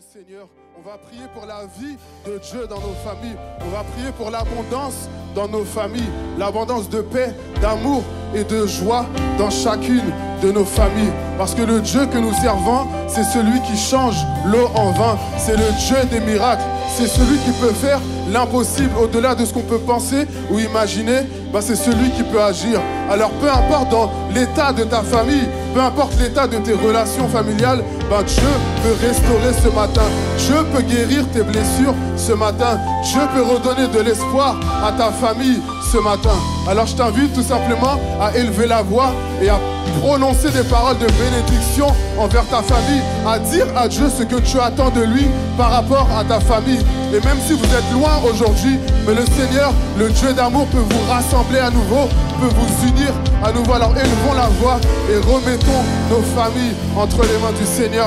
le Seigneur. On va prier pour la vie de Dieu dans nos familles. On va prier pour l'abondance dans nos familles. L'abondance de paix, d'amour et de joie dans chacune de nos familles. Parce que le Dieu que nous servons, c'est celui qui change l'eau en vin. C'est le Dieu des miracles. C'est celui qui peut faire l'impossible au-delà de ce qu'on peut penser ou imaginer. C'est celui qui peut agir. Alors peu importe dans l'état de ta famille, peu importe l'état de tes relations familiales, Dieu peut restaurer ce matin. Dieu peut guérir tes blessures ce matin. Dieu peut redonner de l'espoir à ta famille ce matin. Alors je t'invite tout simplement à élever la voix et à prononcer des paroles de bénédiction envers ta famille, à dire à Dieu ce que tu attends de lui par rapport à ta famille. Et même si vous êtes loin aujourd'hui, mais le Seigneur, le Dieu d'amour, peut vous rassembler à nouveau, peut vous unir à nouveau. Alors élevons la voix et remettons nos familles entre les mains du Seigneur.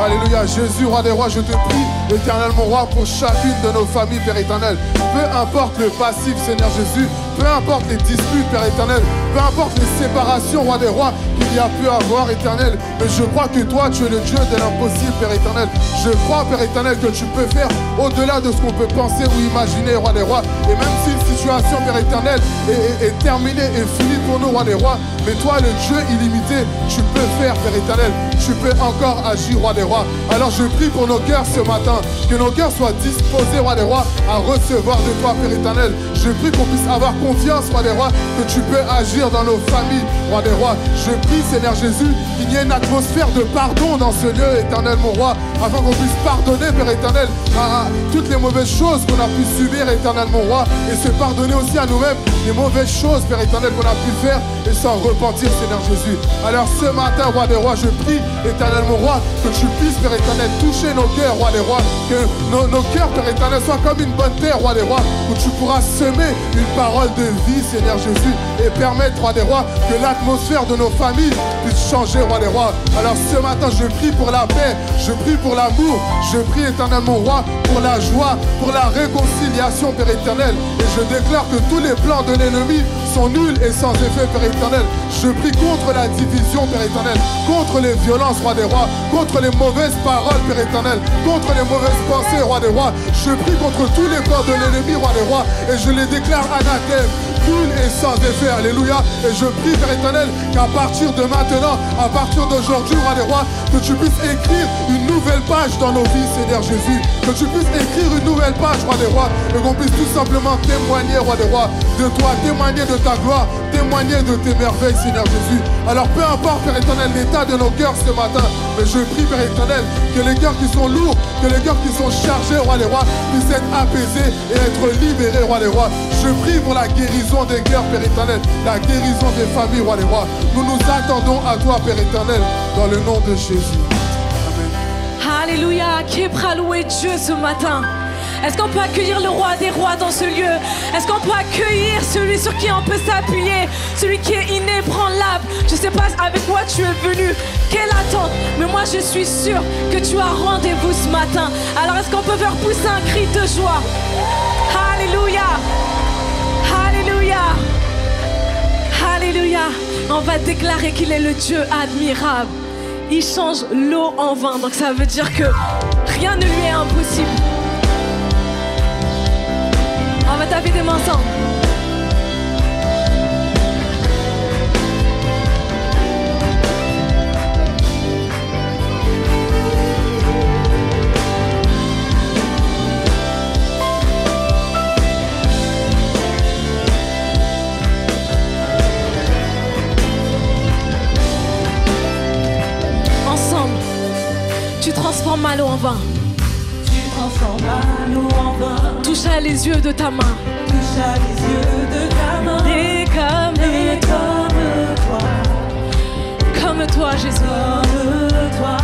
Alléluia. Jésus, roi des rois, je te prie, éternel mon roi, pour chacune de nos familles, Père éternel. Peu importe le passif, Seigneur Jésus, peu importe les disputes, Père éternel, peu importe les séparations, roi des rois, qu'il y a pu avoir, éternel. Mais je crois que toi, tu es le Dieu de l'impossible, Père éternel. Je crois, Père éternel, que tu peux faire au-delà de ce qu'on peut penser ou imaginer, roi des rois. Et même si une situation, Père éternel, est terminée et finie pour nous, roi des rois, mais toi, le Dieu illimité, tu peux faire, Père éternel. Tu peux encore agir, roi des rois. Alors je prie pour nos cœurs ce matin, que nos cœurs soient disposés, roi des rois, à recevoir de toi, Père éternel. Je prie qu'on puisse avoir confiance, roi des rois, que tu peux agir dans nos familles, roi des rois. Je prie, Seigneur Jésus, qu'il y ait une atmosphère de pardon dans ce lieu, éternel, mon roi, afin qu'on puisse pardonner, Père éternel, à toutes les mauvaises choses qu'on a pu subir, éternel, mon roi, et se pardonner aussi à nous-mêmes les mauvaises choses, Père éternel, qu'on a pu faire et s'en repentir, Seigneur Jésus. Alors ce matin, roi des rois, je prie, éternel, mon roi, que tu puisses, Père éternel, toucher nos cœurs, roi des rois, que nos cœurs, Père éternel, soient comme une bonne terre, roi des rois, où tu pourras semer une parole de vie, Seigneur Jésus, et permettre, roi des rois, que l'atmosphère de nos familles puisse changer, roi des rois. Alors ce matin, je prie pour la paix, je prie pour l'amour, je prie, éternel, mon roi, pour la joie, pour la réconciliation, Père éternel, et je déclare que tous les plans de l'ennemi sont nuls et sans effet, Père éternel. Je prie contre la division, Père éternel, contre les violences, roi des rois, contre les mauvaises paroles, Père éternel, contre les mauvaises pensées, roi des rois. Je prie contre tous les plans de l'ennemi, roi des rois, et je les déclare anathème, nul et sans effet, alléluia. Et je prie, Père éternel, qu'à partir de maintenant, à partir d'aujourd'hui, roi des rois, que tu puisses écrire une nouvelle page dans nos vies, Seigneur Jésus, que tu puisses écrire une nouvelle page, roi des rois, et qu'on puisse tout simplement témoigner, roi des rois, de toi, témoigner de ta gloire, témoigner de tes merveilles, Seigneur Jésus. Alors peu importe, Père éternel, l'état de nos cœurs ce matin, mais je prie, Père éternel, que les cœurs qui sont lourds, que les cœurs qui sont chargés, roi des rois, puissent être apaisés et être libérés, roi des rois. Je prie pour la guérison des cœurs, Père éternel, la guérison des familles, roi des rois. Nous nous attendons à toi, Père éternel, dans le nom de Jésus. Amen. Alléluia. Qui est prêt à louer Dieu ce matin? Est-ce qu'on peut accueillir le roi des rois dans ce lieu? Est-ce qu'on peut accueillir celui sur qui on peut s'appuyer? Celui qui est inébranlable. Je ne sais pas avec quoi tu es venu, quelle attente, mais moi je suis sûre que tu as rendez-vous ce matin. Alors est-ce qu'on peut faire pousser un cri de joie? Alléluia. Alléluia. Alléluia. On va déclarer qu'il est le Dieu admirable. Il change l'eau en vin, donc ça veut dire que rien ne lui est impossible. On va taper des mains ensemble. Ensemble, tu transformes l'eau en vin. Transforme l'eau en vin. Touche à les yeux de ta main. Touche à les yeux de ta main. Et comme toi. Comme toi, Jésus. Comme toi.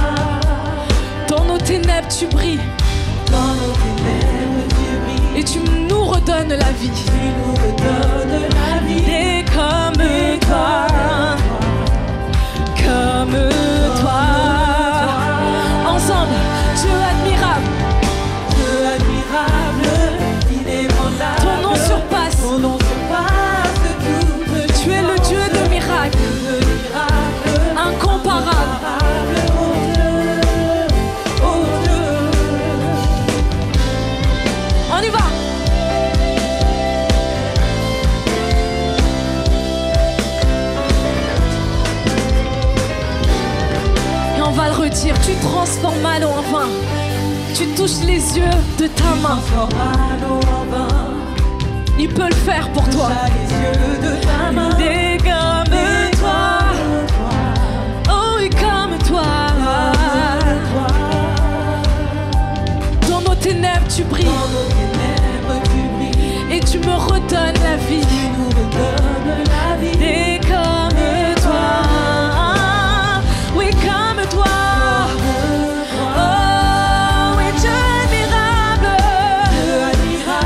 Dans nos ténèbres, tu brilles. Dans nos ténèbres, tu brilles. Et tu nous redonnes la vie. Tu nous redonnes la vie. Et comme toi. Comme toi. Ensemble, Dieu admirable. Inébranlable. Ton nom surpasse. Ton nom surpasse tout. Tu es le Dieu de miracles. Incomparable. Oh Dieu, transformes à l'eau en vin. Tu touches les yeux de ta main. Il peut le faire pour toi. Il est comme toi. Oh, et comme toi. Dans nos ténèbres, tu brilles. Et tu me redonnes la vie. Et comme toi. Oui, comme toi. Oh, oui, Dieu admirable.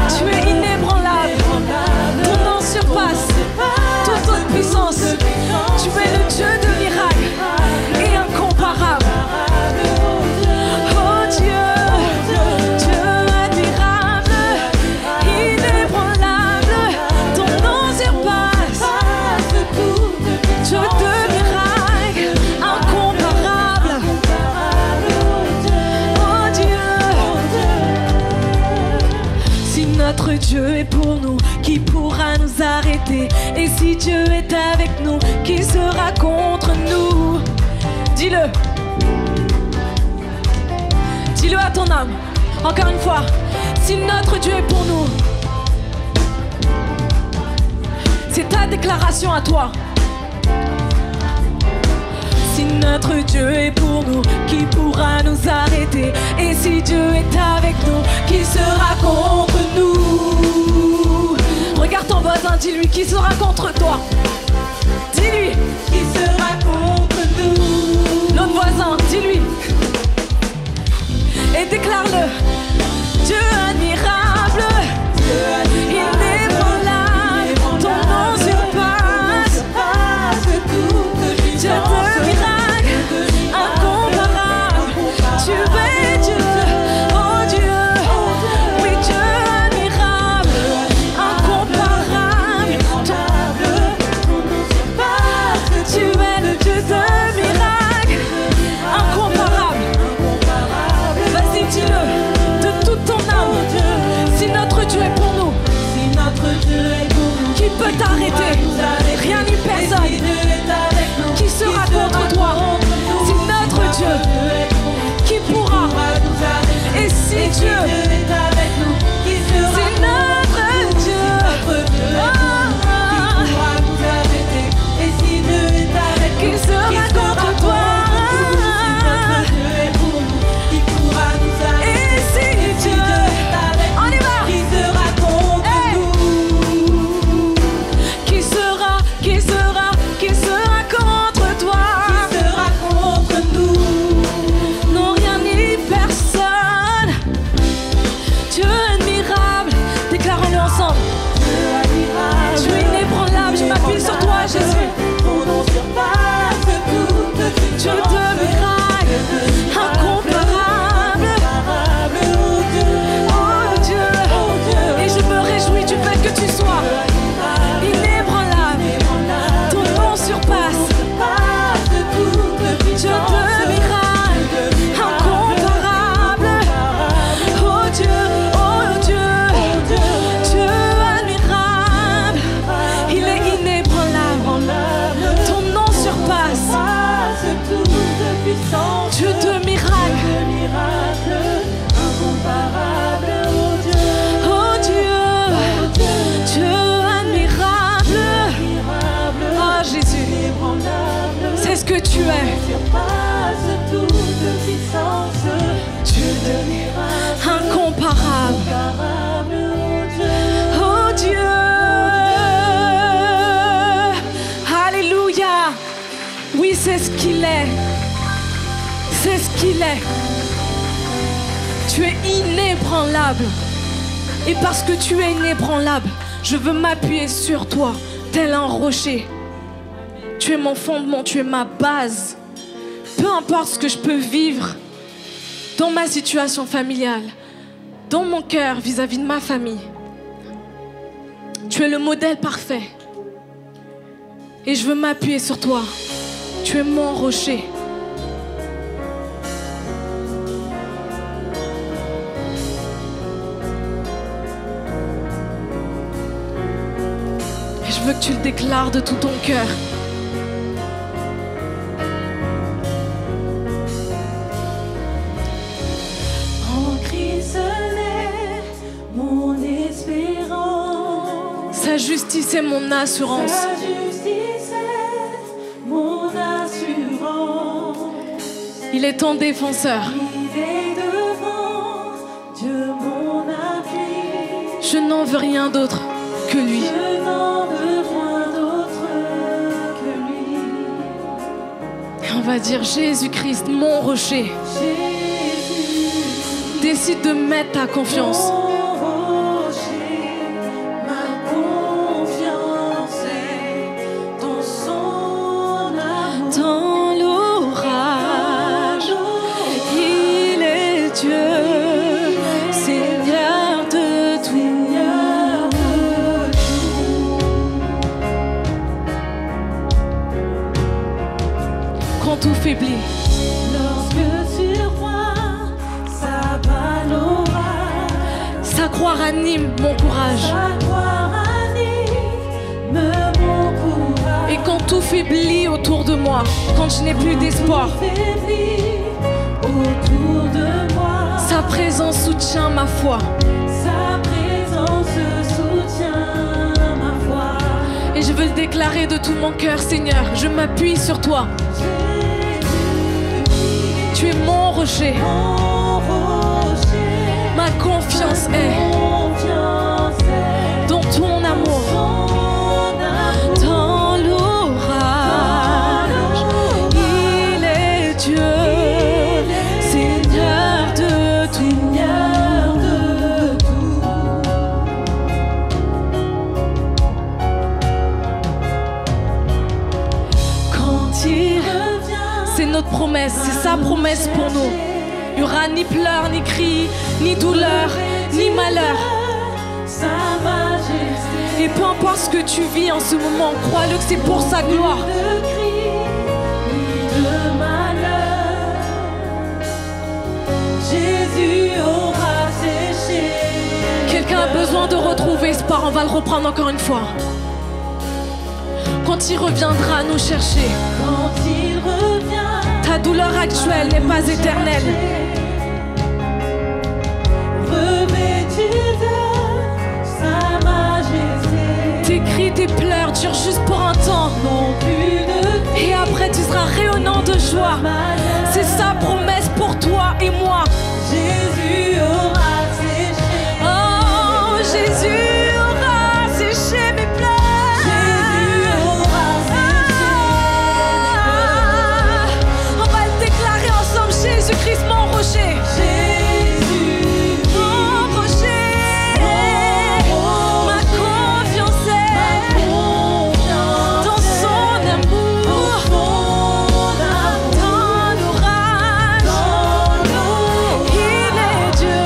Tu es inébranlable. Ton nom surpasse toute autre puissance. Tu es le Dieu de miracles et incomparable. Oh Dieu, Dieu admirable, inébranlable. Ton nom surpasse Dieu de miracles, incomparable. Oh Dieu, si notre Dieu est pour nous, qui pourra nous arrêter? Et si Dieu est avec nous, qui sera contre nous? Dis-le. Dis-le à ton âme. Encore une fois. Si notre Dieu est pour nous, c'est ta déclaration à toi. Si notre Dieu est pour nous, qui pourra nous arrêter? Et si Dieu est avec nous, qui sera contre nous? Regarde ton voisin, dis-lui, qui sera contre toi? Dis-lui, qui sera contre nous? L'autre voisin, dis-lui. Et déclare-le. Dieu admirable, inébranlable, ton nom surpasse Dieu de miracles, incomparable. Tu es Dieu, oh Dieu, oui Dieu admirable, incomparable. Tu es le Dieu de miracles, incomparable. Vas-y, dis-le de toute ton âme. Si notre Dieu est pour nous, qui peut t'arrêter? Rien ni personne. Qui sera contre toi? Si notre Dieu, qui pourra? Et si Dieu, c'est notre Dieu, qui sera contre toi? Et si Dieu, on y va. Qui sera contre toi? Non, rien ni personne. Dieu admirable, déclarons-le ensemble. Tu es inébranlable, je m'appuie sur toi, Jésus. Dieu de miracles, incomparable. Oh Dieu, et je me réjouis du fait que tu sois inébranlable. Ton nom surpasse Dieu de miracles, incomparable. Oh Dieu, Dieu admirable. Il est inébranlable. Ton nom surpasse Dieu de miracles, oh Dieu, Dieu admirable. Oh Jésus, c'est ce que tu es. Dieu de miracles, incomparable. Oh Dieu, alléluia. Oui, c'est ce qu'il est. C'est ce qu'il est. Tu es inébranlable. Et parce que tu es inébranlable, je veux m'appuyer sur toi, tel un rocher. Tu es mon fondement, tu es ma base. Peu importe ce que je peux vivre dans ma situation familiale, dans mon cœur vis-à-vis de ma famille. Tu es le modèle parfait. Et je veux m'appuyer sur toi. Tu es mon rocher. Et je veux que tu le déclares de tout ton cœur. justice est mon assurance. Ta justice est mon assurance. Il est ton défenseur. Il est devant Dieu mon appui. Je n'en veux rien d'autre que lui. Je n'en veux rien d'autre que lui. Et on va dire Jésus-Christ, mon rocher. Jésus, Décide de mettre ta confiance. mon rocher, ma confiance est dans son amour. Dans l'orage, il est Dieu, Seigneur de tout. Quand tout faiblit, Lorsque sur moi s'abat l'orage, sa croix ranime mon courage. sa croix ranime mon courage. Et quand tout faiblit autour de moi, quand je n'ai plus d'espoir, Faiblit autour de moi, sa présence soutient ma foi. sa présence soutient ma foi. Et je veux le déclarer de tout mon cœur, Seigneur, je m'appuie sur toi. Tu es mon rocher, Mon rocher, ma confiance est confiance est dans ton amour. ton amour. Dans l'orage, il est Dieu, Seigneur de tout. Seigneur de tout. Quand il Reviens, c'est notre promesse, c'est sa promesse pour nous. Il n'y aura ni pleurs, ni cris, ni douleur, ni malheur. sa majesté. Et peu importe ce que tu vis en ce moment, crois-le que c'est pour sa gloire. De cris, ni de malheur. Jésus aura séché. Quelqu'un a besoin de retrouver espoir, on va le reprendre encore une fois. Quand il reviendra nous chercher, Quand il revient, ta douleur actuelle n'est pas éternelle. revêtu de sa majesté. Tes cris, tes pleurs durent juste pour un temps. Non plus de Et après tu seras rayonnant de joie. malheur. C'est sa promesse pour toi et moi. Jésus aura séché. Oh, Jésus aura séché mes pleurs. Jésus aura séché. On va le déclarer ensemble, Jésus-Christ mon rocher. Jésus, Mon rocher, ma confiance est dans son amour. Dans l'orage, il est Dieu,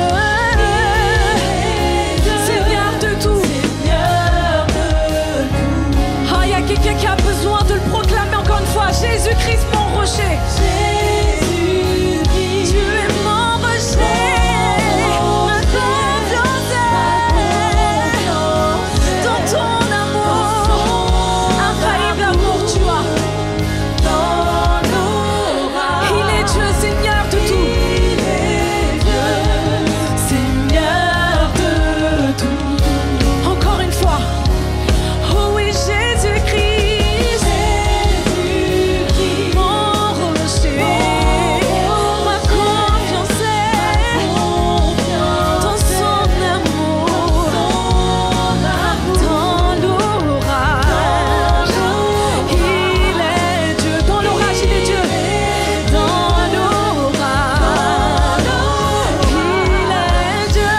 Seigneur de tout. Ah, il y a quelqu'un qui a besoin de le proclamer encore une fois. Jésus-Christ mon rocher. Tu es mon rocher, ma confiance est dans ton amour. Infaillible amour tu as. Il est Dieu, Seigneur de tout. Seigneur de tout. Encore une fois. Oh oui, Jésus-Christ, mon rocher, ma confiance est dans son amour. Dans l'orage, il est Dieu. Dans l'orage, il est Dieu. Dans l'orage, il est Dieu.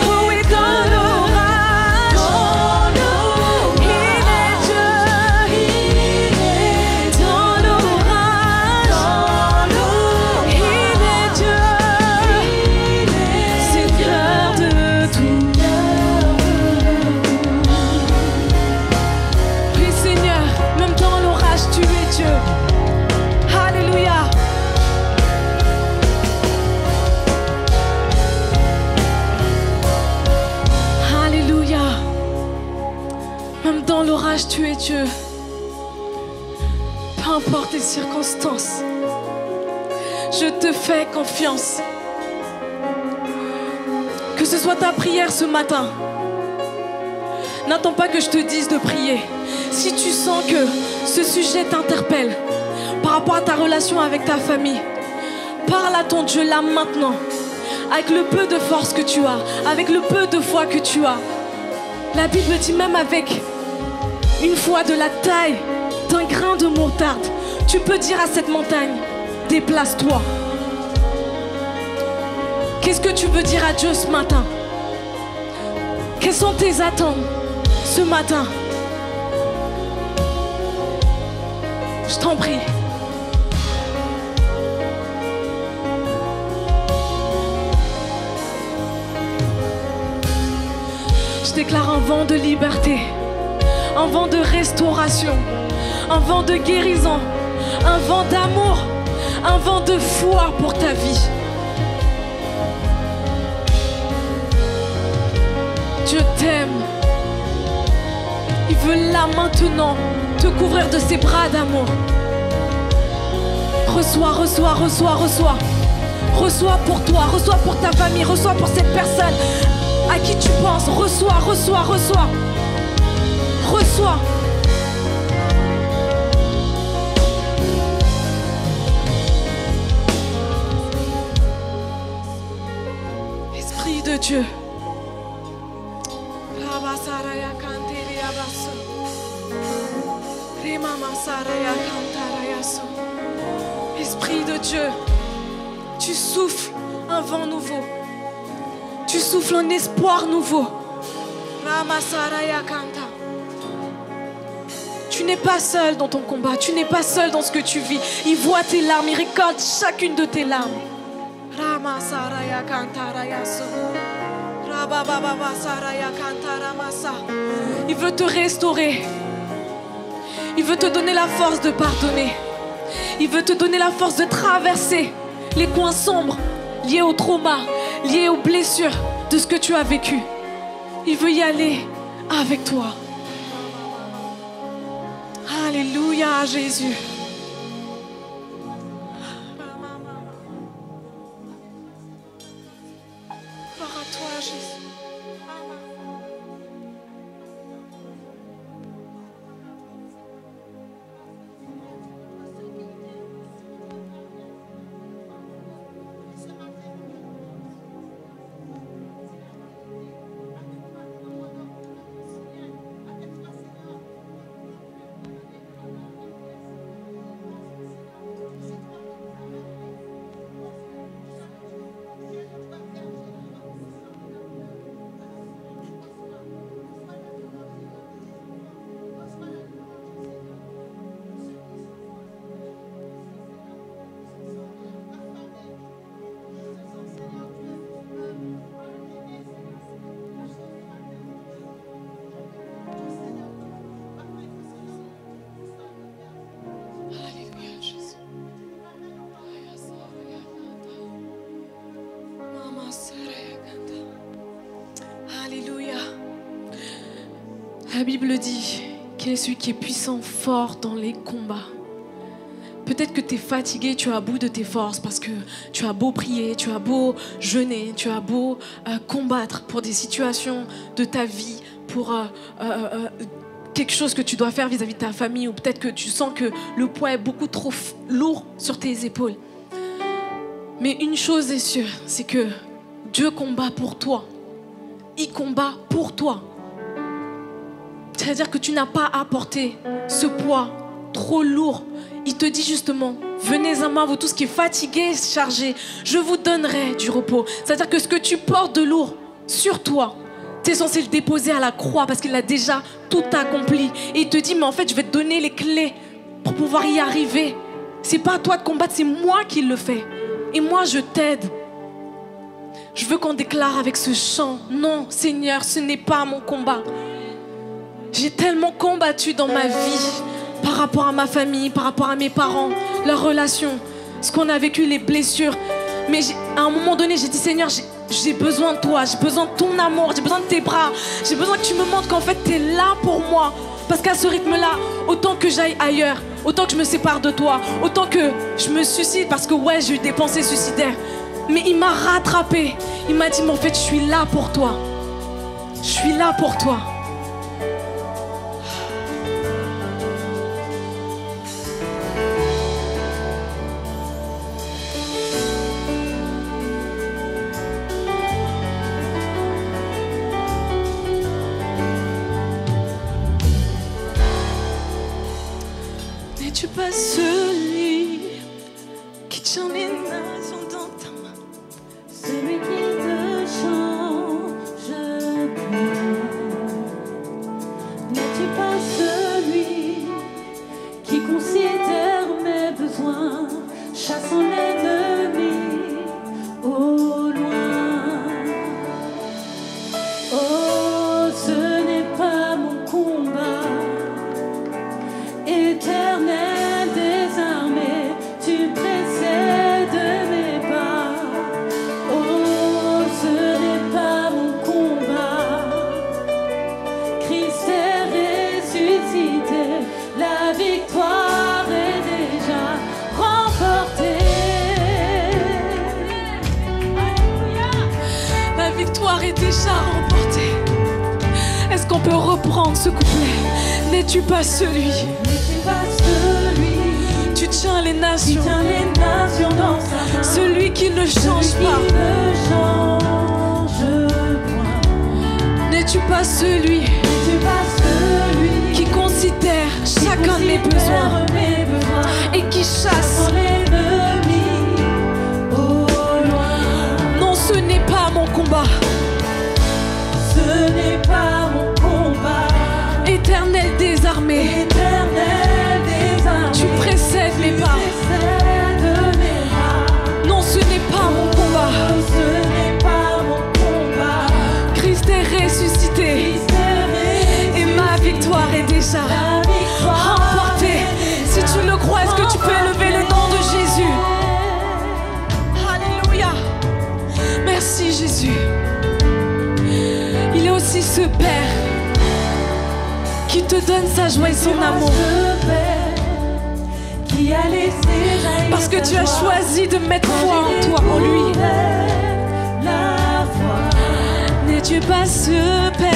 Oh oui, dans l'orage, il est Dieu. Dans l'orage, il est Dieu. Seigneur de tout. Oui, Seigneur, même dans l'orage, tu es Dieu. Alléluia. Alléluia. Même dans l'orage, tu es Dieu. Peu importe les circonstances, je te fais confiance. Que ce soit ta prière ce matin, n'attends pas que je te dise de prier. Si tu sens que ce sujet t'interpelle par rapport à ta relation avec ta famille, parle à ton Dieu là maintenant, avec le peu de force que tu as, avec le peu de foi que tu as. La Bible dit même avec une foi de la taille d'un grain de moutarde, tu peux dire à cette montagne, déplace-toi. Qu'est-ce que tu veux dire à Dieu ce matin? Quelles sont tes attentes ce matin? Je t'en prie. Je déclare un vent de liberté, un vent de restauration, un vent de guérison, un vent d'amour, un vent de foi pour ta vie. Dieu t'aime. Il veut là maintenant te couvrir de ses bras d'amour. Reçois, reçois, reçois, reçois. Reçois pour toi, reçois pour ta famille, reçois pour cette personne à qui tu penses. Reçois, reçois, reçois. Reçois. Esprit de Dieu. Esprit de Dieu, tu souffles un vent nouveau. Tu souffles un espoir nouveau. Tu n'es pas seul dans ton combat. Tu n'es pas seul dans ce que tu vis. Il voit tes larmes. Il récolte chacune de tes larmes. Il veut te restaurer. Il veut te donner la force de pardonner. Il veut te donner la force de traverser les coins sombres liés au trauma, liés aux blessures de ce que tu as vécu. Il veut y aller avec toi. Alléluia, Jésus. Gloire à toi, Jésus. Alléluia. La Bible dit qu'il est celui qui est puissant, fort dans les combats. Peut-être que tu es fatigué, tu es à bout de tes forces parce que tu as beau prier, tu as beau jeûner, tu as beau combattre pour des situations de ta vie, pour quelque chose que tu dois faire vis-à-vis de ta famille, ou peut-être que tu sens que le poids est beaucoup trop lourd sur tes épaules. Mais une chose est sûre, c'est que Dieu combat pour toi. Il combat pour toi. C'est-à-dire que tu n'as pas à porter ce poids trop lourd. Il te dit justement, venez à moi, vous tous qui êtes fatigués, chargés, je vous donnerai du repos. C'est-à-dire que ce que tu portes de lourd sur toi, tu es censé le déposer à la croix parce qu'il a déjà tout accompli. Et il te dit, mais en fait, je vais te donner les clés pour pouvoir y arriver. C'est pas à toi de combattre, c'est moi qui le fais. Et moi, je t'aide. Je veux qu'on déclare avec ce chant, non, Seigneur, ce n'est pas mon combat. J'ai tellement combattu dans ma vie par rapport à ma famille, par rapport à mes parents, leurs relations, ce qu'on a vécu, les blessures. Mais à un moment donné, j'ai dit, Seigneur, j'ai besoin de toi, j'ai besoin de ton amour, j'ai besoin de tes bras. J'ai besoin que tu me montres qu'en fait, tu es là pour moi. Parce qu'à ce rythme-là, autant que j'aille ailleurs, autant que je me sépare de toi, autant que je me suicide, parce que ouais, j'ai eu des pensées suicidaires. Mais il m'a rattrapé. Il m'a dit, mais en fait, je suis là pour toi. Je suis là pour toi. N'es-tu pas celui qui tient les nations dans ta main? Celui qui te change point. N'es-tu pas celui qui considère mes besoins, chassant l'ennemi au loin? Oh, ce n'est pas mon combat, Éternel des armées, tu précèdes mes pas. Oh, ce n'est pas mon combat, Christ est ressuscité, la victoire est déjà remportée. La victoire est déjà remportée. Est-ce qu'on peut reprendre ce couplet? N'es-tu pas celui? N'es-tu pas celui Tu tiens les qui nations. tient les nations dans sa main? Celui qui ne change Celui pas. qui ne change point. N'es-tu pas celui N'es-tu pas celui qui considère qui chacun de mes considère besoins mes besoins et qui chasse? sans l'ennemi au loin? Non, ce n'est pas mon combat. Ce n'est pas mon combat, Éternel des armées, Éternel des armées, tu précèdes mes pas. précèdes mes pas. Non, ce n'est pas mon combat. Ce n'est pas mon combat, Christ est ressuscité Christ est et ma victoire est déjà la victoire remportée. Si tu le crois, est-ce que tu peux élever le nom de Jésus? Alléluia. Merci Jésus. Il est aussi ce Père qui te donne sa joie et son amour. Qui a laissé jaillir Parce que sa tu as joie. choisi de mettre foi en toi, en lui. La foi, N'es-tu pas ce Père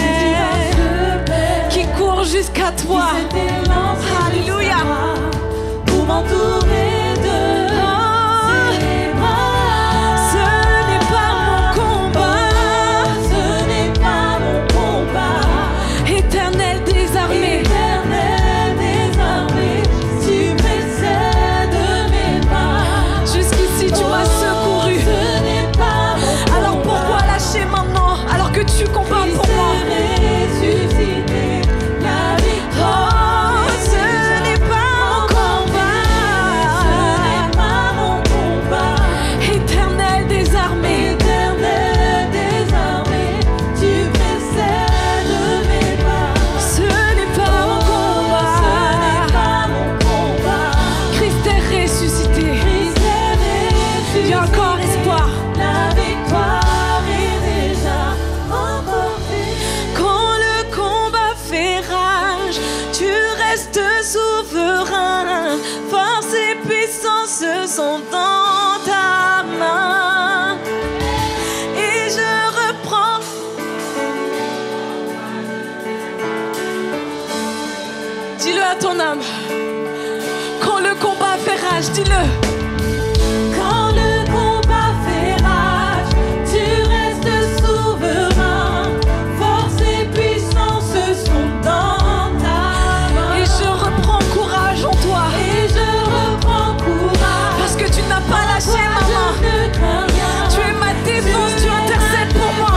ce Père qui court jusqu'à toi? qui s'était lancé Alléluia. jusqu'à moi pour m'entourer de ses bras. Ce n'est pas mon combat, Ce n'est pas mon combat, Éternel des armées. Éternel des armées, tu précèdes mes pas. Jusqu'ici tu m'as secouru. Ce n'est pas mon combat. Alors pourquoi lâcher maintenant alors que tu combats pour moi? Ressuscité, la victoire. Oh, ce n'est pas mon combat, Ce n'est pas mon combat, Éternel des armées. Éternel des armées, tu précèdes mes pas. Ce n'est pas mon Ce n'est combat, pas mon combat, Christ est ressuscité. Christ est ressuscité. Il y a encore espoir. La victoire est déjà remportée. Quand le combat fait rage, tu restes souverain. Force et puissance sont dans ta main. Et je reprends. Dis-le à ton âme. Quand le combat fait rage, dis-le. Quand le combat fait rage, tu restes souverain. Force et puissance sont dans ta main. Et je reprends courage en toi. Et je reprends courage. Parce que tu n'as pas lâché Toi, ma main. je ne crains rien. Tu es ma défense, tu intercèdes pour moi.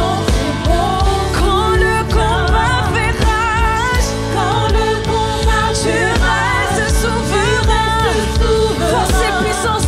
Quand le combat fait rage, Quand le combat tu fait rage, restes souverain. tu restes souverain. Force et puissance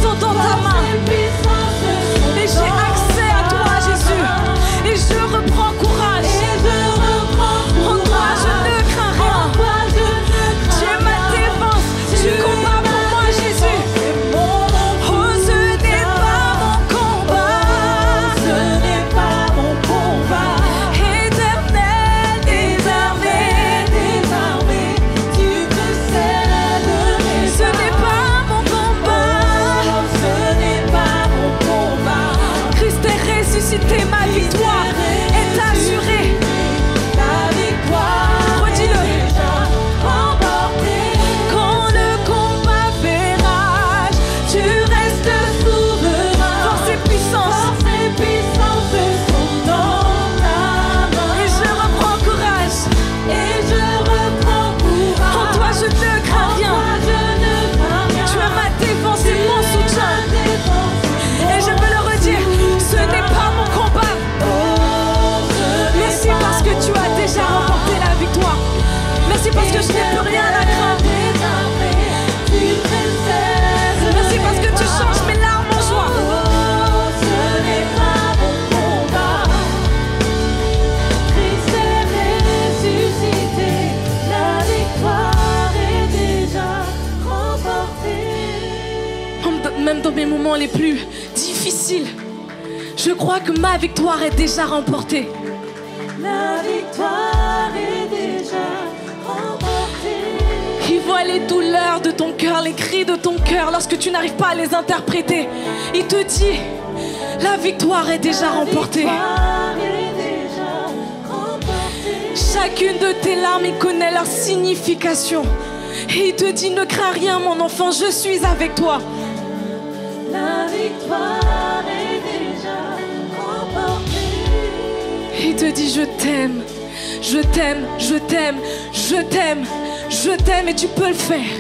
parce que je n'ai plus rien à craindre. Merci parce que tu changes mes larmes en joie. Même dans mes moments les plus difficiles, je crois que ma victoire est déjà remportée. La victoire est déjà remportée. Il voit les douleurs de ton cœur, les cris de ton cœur lorsque tu n'arrives pas à les interpréter. Il te dit, la victoire est déjà remportée. Chacune de tes larmes, il connaît leur signification. Et il te dit, ne crains rien mon enfant, je suis avec toi. La victoire est déjà remportée. Il te dit, je t'aime, je t'aime, je t'aime, je t'aime, je t'aime et tu peux le faire.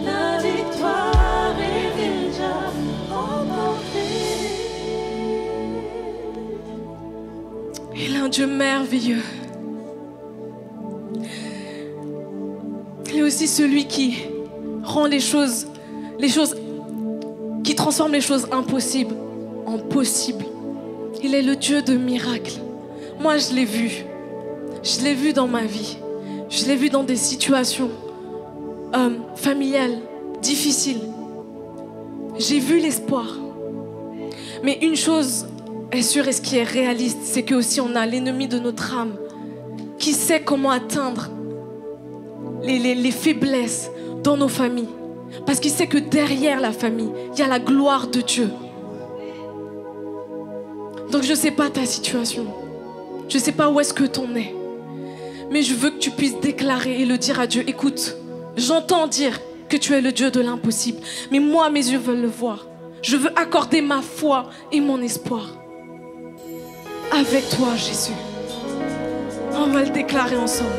La victoire est déjà remportée. Il est un Dieu merveilleux. Il est aussi celui qui rend les choses, qui transforme les choses impossibles en possibles. Il est le Dieu de miracles. Moi, je l'ai vu. Je l'ai vu dans ma vie. Je l'ai vu dans des situations familiales, difficiles. J'ai vu l'espoir. Mais une chose est sûre et ce qui est réaliste, c'est que aussi on a l'ennemi de notre âme qui sait comment atteindre les faiblesses dans nos familles. Parce qu'il sait que derrière la famille, il y a la gloire de Dieu. Donc je ne sais pas ta situation. Je ne sais pas où est-ce que tu en es. Mais je veux que tu puisses déclarer et le dire à Dieu. Écoute, j'entends dire que tu es le Dieu de l'impossible. Mais moi, mes yeux veulent le voir. Je veux accorder ma foi et mon espoir avec toi, Jésus. On va le déclarer ensemble.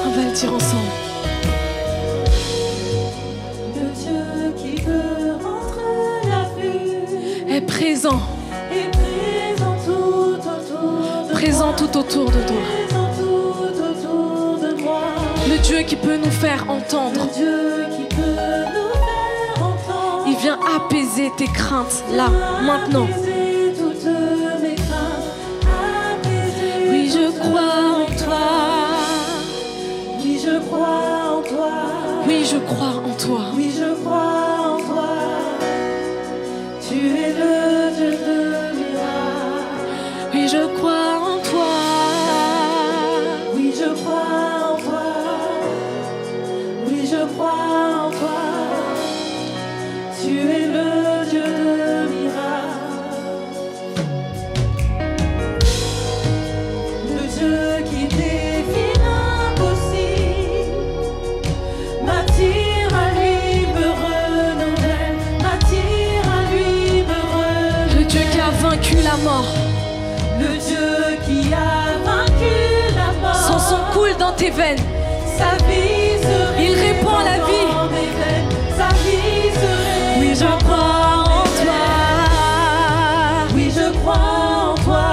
On va le dire ensemble. Le Dieu qui peut rendre la vue Est présent. est présent tout autour de Présent tout autour de toi. Présent tout autour de moi. Le Dieu qui peut nous faire entendre. Le Dieu qui peut nous faire entendre. Il vient apaiser tes craintes là, maintenant. Apaiser toutes mes craintes. Apaiser Oui, je toutes crois en mes toi. Oui, je crois en toi. Oui, je crois en toi. Oui, je crois en toi. Tu es le Dieu de miracles. Oui, je crois en toi. Oui, je crois en toi. Oui, je crois en toi. Tu es le Dieu de miracles. Le Dieu qui défie l'impossible m'attire à lui, me renouvelle. M'attire à lui, me renouvelle. Le Dieu qui a vaincu la mort. Le Dieu qui a vaincu la mort. Son sang coule dans tes veines. Sa vie se Il répand la vie. dans mes veines. Sa vie se Oui, je crois en toi. Oui, je crois en toi.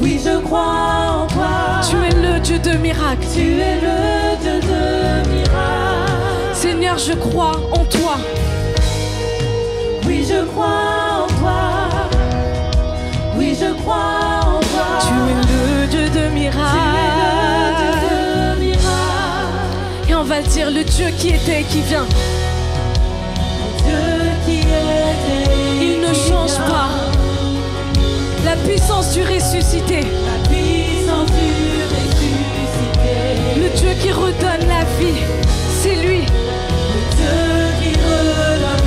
Oui, je crois en toi. Tu es le Dieu de miracles. Tu es le Dieu de miracles. Seigneur, je crois en toi. Oui, je crois en toi. Oui, je crois en toi. Tu es le Dieu de Tu es le miracles. Dieu de miracles. Et on va le dire, le Dieu qui était et qui vient. Dieu qui était. Il ne change pas. La puissance du ressuscité. La puissance du ressuscité. Le Dieu qui redonne la vie. C'est lui. Le Dieu qui redonne.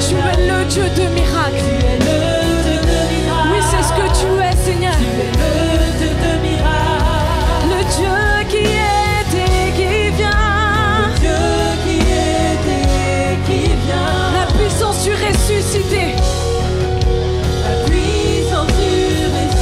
Tu es le Dieu de miracles. Tu es le Dieu de miracles. Oui, c'est ce que tu es, Seigneur. Tu es le Dieu de miracles. Le Dieu qui est et qui vient. Dieu qui était, qui vient. La puissance du ressuscité. La puissance du ressuscité.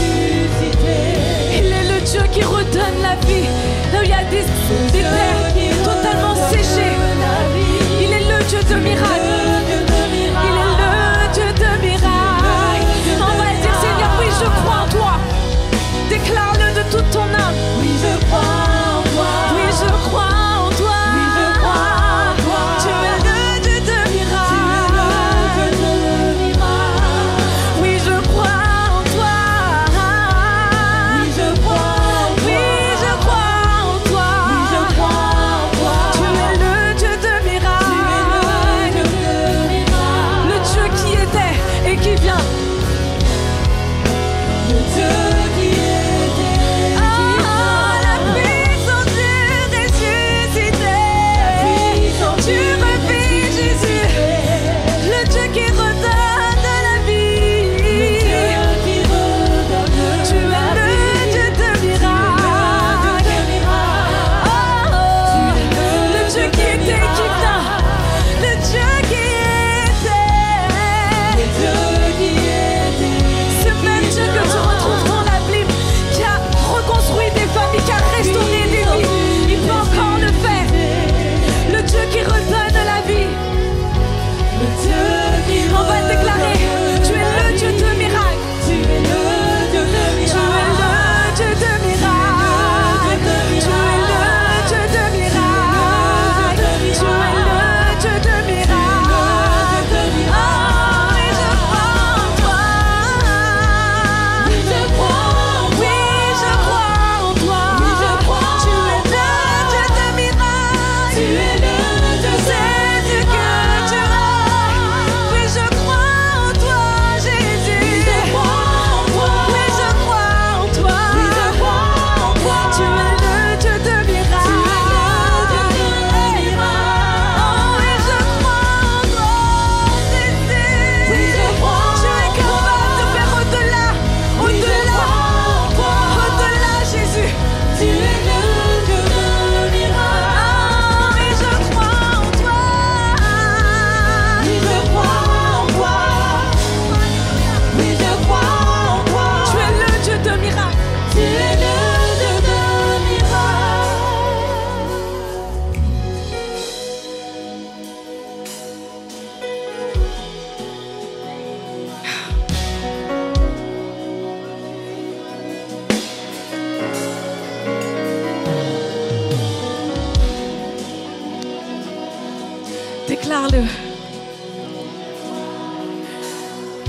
Déclare-le.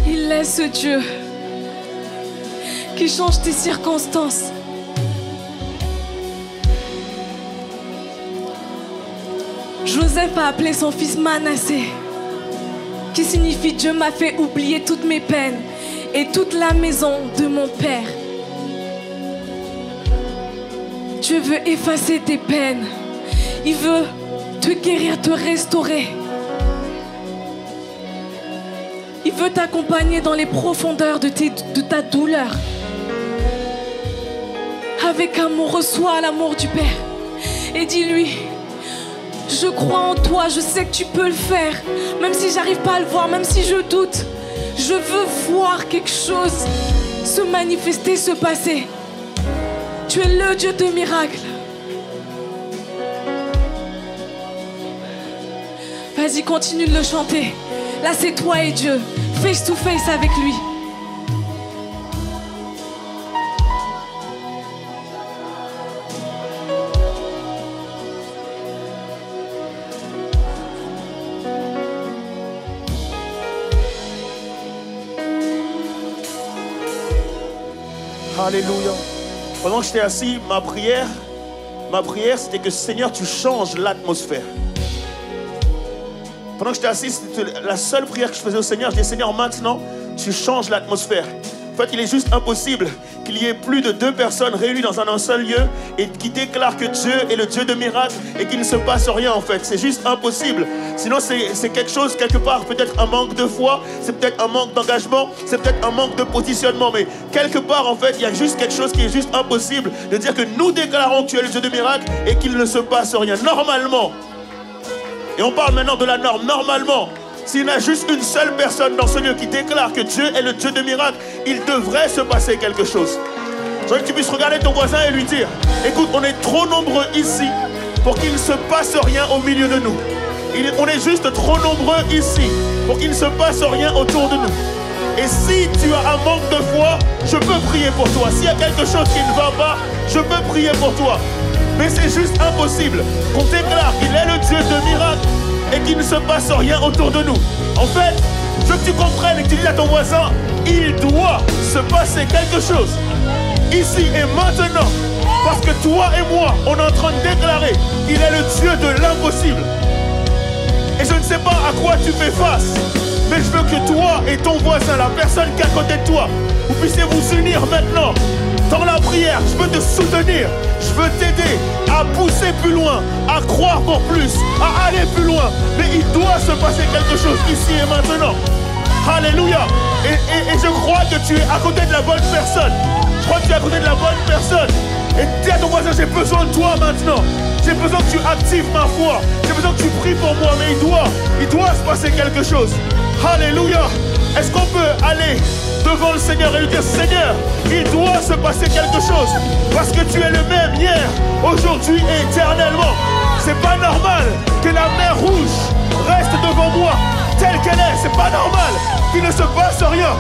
Il est ce Dieu qui change tes circonstances. Joseph a appelé son fils Manassé, qui signifie Dieu m'a fait oublier toutes mes peines et toute la maison de mon père. Dieu veut effacer tes peines. Il veut te guérir, te restaurer. Il veut t'accompagner dans les profondeurs de ta douleur. Avec amour, reçois l'amour du Père. Et dis-lui, je crois en toi, je sais que tu peux le faire. Même si j'arrive pas à le voir, même si je doute. Je veux voir quelque chose se manifester, se passer. Tu es le Dieu de miracles. Vas-y, continue de le chanter. Là, c'est toi et Dieu, face to face avec lui. Alléluia. Pendant que j'étais assis, ma prière, c'était que Seigneur, tu changes l'atmosphère. Pendant que j'étais assis, c'était la seule prière que je faisais au Seigneur. Je dis, Seigneur, maintenant, tu changes l'atmosphère. En fait, il est juste impossible qu'il y ait plus de 2 personnes réunies dans un seul lieu et qui déclarent que Dieu est le Dieu de miracles et qu'il ne se passe rien, en fait. C'est juste impossible. Sinon, c'est quelque chose, quelque part, peut-être un manque de foi, c'est peut-être un manque d'engagement, c'est peut-être un manque de positionnement. Mais quelque part, en fait, il y a juste quelque chose qui est juste impossible de dire que nous déclarons que tu es le Dieu de miracles et qu'il ne se passe rien. Normalement. Et on parle maintenant de la norme. Normalement, s'il y a juste une seule personne dans ce lieu qui déclare que Dieu est le Dieu de miracles, il devrait se passer quelque chose. Je veux que tu puisses regarder ton voisin et lui dire, écoute, on est trop nombreux ici pour qu'il ne se passe rien au milieu de nous. On est juste trop nombreux ici pour qu'il ne se passe rien autour de nous. Et si tu as un manque de foi, je peux prier pour toi. S'il y a quelque chose qui ne va pas, je peux prier pour toi. Mais c'est juste impossible qu'on déclare qu'il est le Dieu de miracles et qu'il ne se passe rien autour de nous. En fait, je veux que tu comprennes et que tu dis à ton voisin, il doit se passer quelque chose ici et maintenant. Parce que toi et moi, on est en train de déclarer qu'il est le Dieu de l'impossible. Et je ne sais pas à quoi tu fais face, mais je veux que toi et ton voisin, la personne qui est à côté de toi, vous puissiez vous unir maintenant dans la prière. Je veux te soutenir, je veux t'aider à pousser plus loin, à croire pour plus, à aller plus loin. Mais il doit se passer quelque chose ici et maintenant. Alléluia. Et je crois que tu es à côté de la bonne personne. Je crois que tu es à côté de la bonne personne. Et dis à ton voisin, j'ai besoin de toi maintenant. J'ai besoin que tu actives ma foi. J'ai besoin que tu pries pour moi. Mais il doit se passer quelque chose. Alléluia. Est-ce qu'on peut aller devant le Seigneur et lui dire, Seigneur, il doit se passer quelque chose. Parce que tu es le même hier, aujourd'hui et éternellement. C'est pas normal que la mer rouge reste devant moi telle qu'elle est. C'est pas normal qu'il ne se passe rien.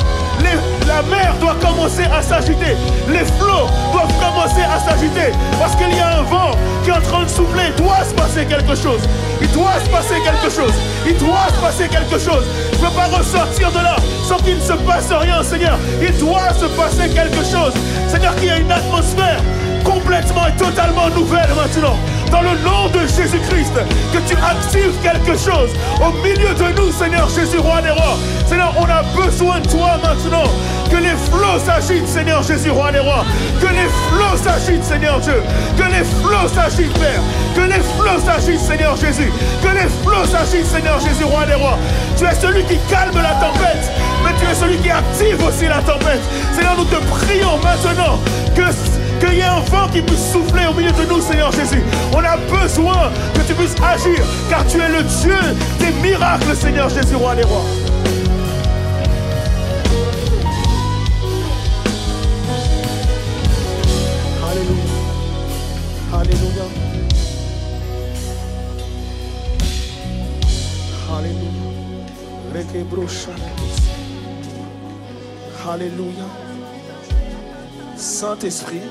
La mer doit commencer à s'agiter. Les flots doivent commencer à s'agiter. Parce qu'il y a un vent qui est en train de souffler. Il doit se passer quelque chose. Il doit se passer quelque chose. Il doit se passer quelque chose. Je ne peux pas ressortir de là sans qu'il ne se passe rien, Seigneur. Il doit se passer quelque chose. Seigneur, qu'il y ait une atmosphère complètement et totalement nouvelle maintenant. Dans le nom de Jésus-Christ, que tu actives quelque chose au milieu de nous, Seigneur Jésus, roi des rois. Seigneur, on a besoin de toi maintenant. Que les flots s'agitent, Seigneur Jésus, roi des rois. Que les flots s'agitent, Seigneur Dieu. Que les flots s'agitent, Père. Que les flots s'agitent, Seigneur Jésus. Que les flots s'agitent, Seigneur Jésus, roi des rois. Tu es celui qui calme la tempête, mais tu es celui qui active aussi la tempête. Seigneur, nous te prions maintenant qu'il y ait un vent qui puisse souffler au milieu de nous, Seigneur Jésus. On a besoin que tu puisses agir, car tu es le Dieu des miracles, Seigneur Jésus, roi des rois. Alléluia. Alléluia. Alléluia. Alléluia. Saint-Esprit,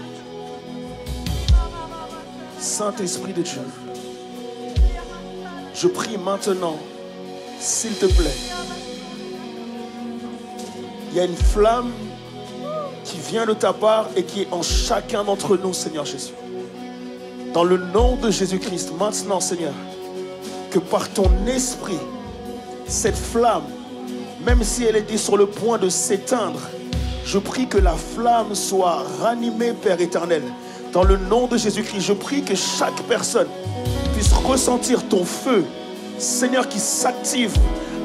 Saint-Esprit de Dieu, je prie maintenant s'il te plaît. Il y a une flamme qui vient de ta part et qui est en chacun d'entre nous, Seigneur Jésus. Dans le nom de Jésus-Christ, maintenant, Seigneur, que par ton esprit, cette flamme, même si elle était sur le point de s'éteindre, je prie que la flamme soit ranimée, Père éternel. Dans le nom de Jésus-Christ, je prie que chaque personne puisse ressentir ton feu, Seigneur, qui s'active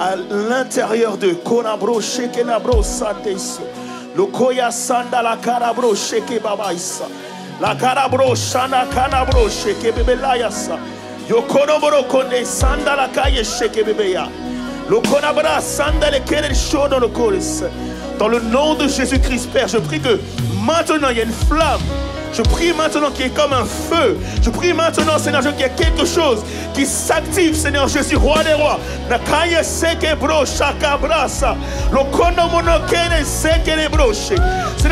à l'intérieur de Konabro, Shekenabro, Sateis, le Koya Sanda, la Karabro, Sheke Babaisa, la Karabro, Shana Kanabro, Sheke Bebelayasa, Yokonobro, Kone, Sanda, la Kaye, Sheke Bebeya, le Konabra, Sanda, le Kene, Show dans le Koris. Dans le nom de Jésus-Christ, Père, je prie que maintenant il y a une flamme. Je prie maintenant qu'il y ait comme un feu. Je prie maintenant, Seigneur, qu'il y ait quelque chose qui s'active, Seigneur Jésus, roi des rois. Seigneur,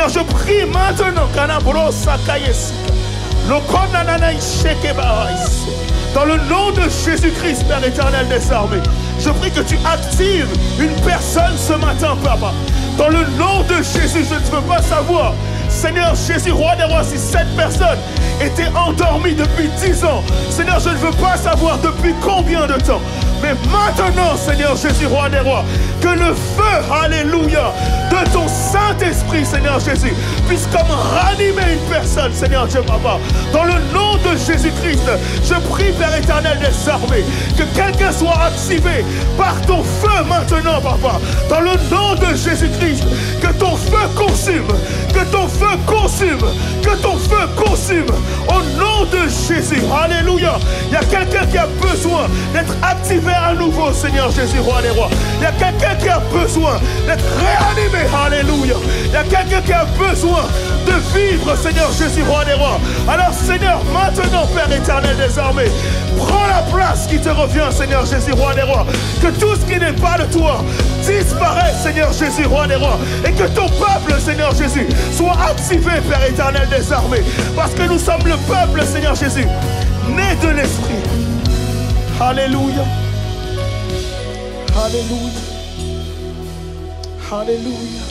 je prie maintenant. Dans le nom de Jésus-Christ, Père éternel des armées, je prie que tu actives une personne ce matin, Papa. Dans le nom de Jésus, je ne veux pas savoir, Seigneur Jésus, roi des rois, si cette personne était endormie depuis 10 ans. Seigneur, je ne veux pas savoir depuis combien de temps. Mais maintenant, Seigneur Jésus, roi des rois, que le feu, alléluia, de ton Saint-Esprit, Seigneur Jésus, puisse comme ranimer une personne, Seigneur Dieu, Papa. Dans le nom de Jésus-Christ, je prie, Père éternel des armées, que quelqu'un soit activé par ton feu maintenant, Papa. Dans le nom de Jésus-Christ, que ton feu consume, que ton feu consume, que ton feu consume. Au nom de Jésus, alléluia. Il y a quelqu'un qui a besoin d'être activé à nouveau, Seigneur Jésus, roi des rois. Il y a quelqu'un qui a besoin d'être réanimé, alléluia. Il y a quelqu'un qui a besoin de vivre, Seigneur Jésus, roi des rois. Alors, Seigneur, maintenant, Père éternel des armées, prends la place qui te revient, Seigneur Jésus, roi des rois. Que tout ce qui n'est pas de toi disparaisse, Seigneur Jésus, roi des rois. Et que ton peuple, Seigneur Jésus, soit activé, Père éternel des armées. Parce que nous sommes le peuple, Seigneur Jésus, né de l'Esprit. Alléluia. Alléluia. Alléluia.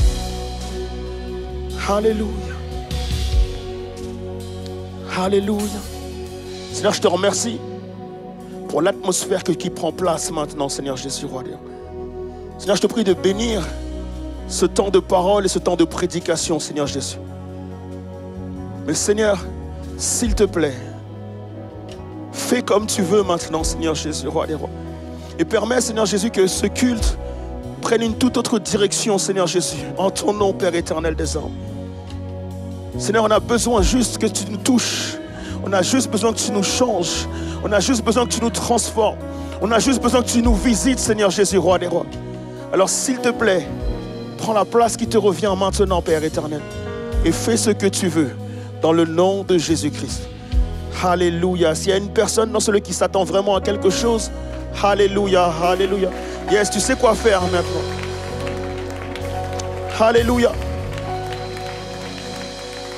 Alléluia. Alléluia. Seigneur, je te remercie pour l'atmosphère qui prend place maintenant, Seigneur Jésus, roi des rois. Seigneur, je te prie de bénir ce temps de parole et ce temps de prédication, Seigneur Jésus. Mais Seigneur, s'il te plaît, fais comme tu veux maintenant, Seigneur Jésus, roi des rois. Et permets, Seigneur Jésus, que ce culte prenne une toute autre direction, Seigneur Jésus, en ton nom, Père éternel des hommes. Seigneur, on a besoin juste que tu nous touches. On a juste besoin que tu nous changes. On a juste besoin que tu nous transformes. On a juste besoin que tu nous visites, Seigneur Jésus, roi des rois. Alors, s'il te plaît, prends la place qui te revient maintenant, Père éternel. Et fais ce que tu veux, dans le nom de Jésus-Christ. Alléluia. S'il y a une personne dans celui qui s'attend vraiment à quelque chose, alléluia, alléluia. Yes, tu sais quoi faire maintenant. Alléluia.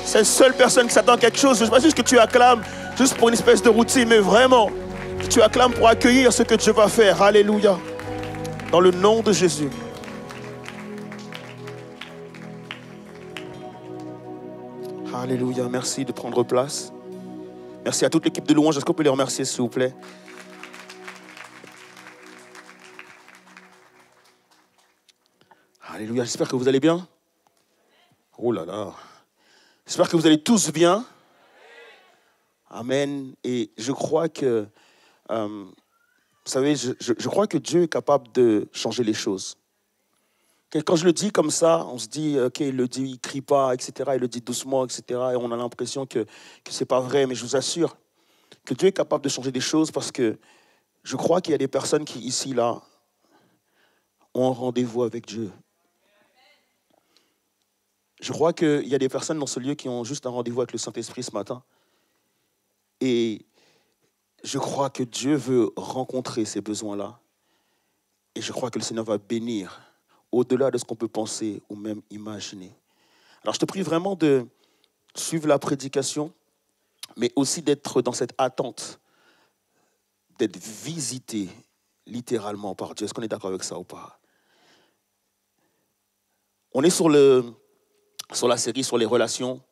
C'est la seule personne qui s'attend à quelque chose. Je ne sais pas juste que tu acclames juste pour une espèce de routine, mais vraiment, que tu acclames pour accueillir ce que Dieu va faire. Alléluia. Dans le nom de Jésus. Alléluia. Merci de prendre place. Merci à toute l'équipe de louange. Est-ce qu'on peut les remercier, s'il vous plaît? Alléluia. J'espère que vous allez bien. Oh là là. J'espère que vous allez tous bien. Amen. Et je crois que, vous savez, je crois que Dieu est capable de changer les choses. Quand je le dis comme ça, on se dit, ok, il le dit, il ne crie pas, etc. Il le dit doucement, etc. Et on a l'impression que ce n'est pas vrai. Mais je vous assure que Dieu est capable de changer des choses parce que je crois qu'il y a des personnes qui, ici, là, ont un rendez-vous avec Dieu. Je crois qu'il y a des personnes dans ce lieu qui ont juste un rendez-vous avec le Saint-Esprit ce matin. Et je crois que Dieu veut rencontrer ces besoins-là. Et je crois que le Seigneur va bénir au-delà de ce qu'on peut penser ou même imaginer. Alors je te prie vraiment de suivre la prédication, mais aussi d'être dans cette attente, d'être visité littéralement par Dieu. Est-ce qu'on est d'accord avec ça ou pas? On est sur la série sur les relations.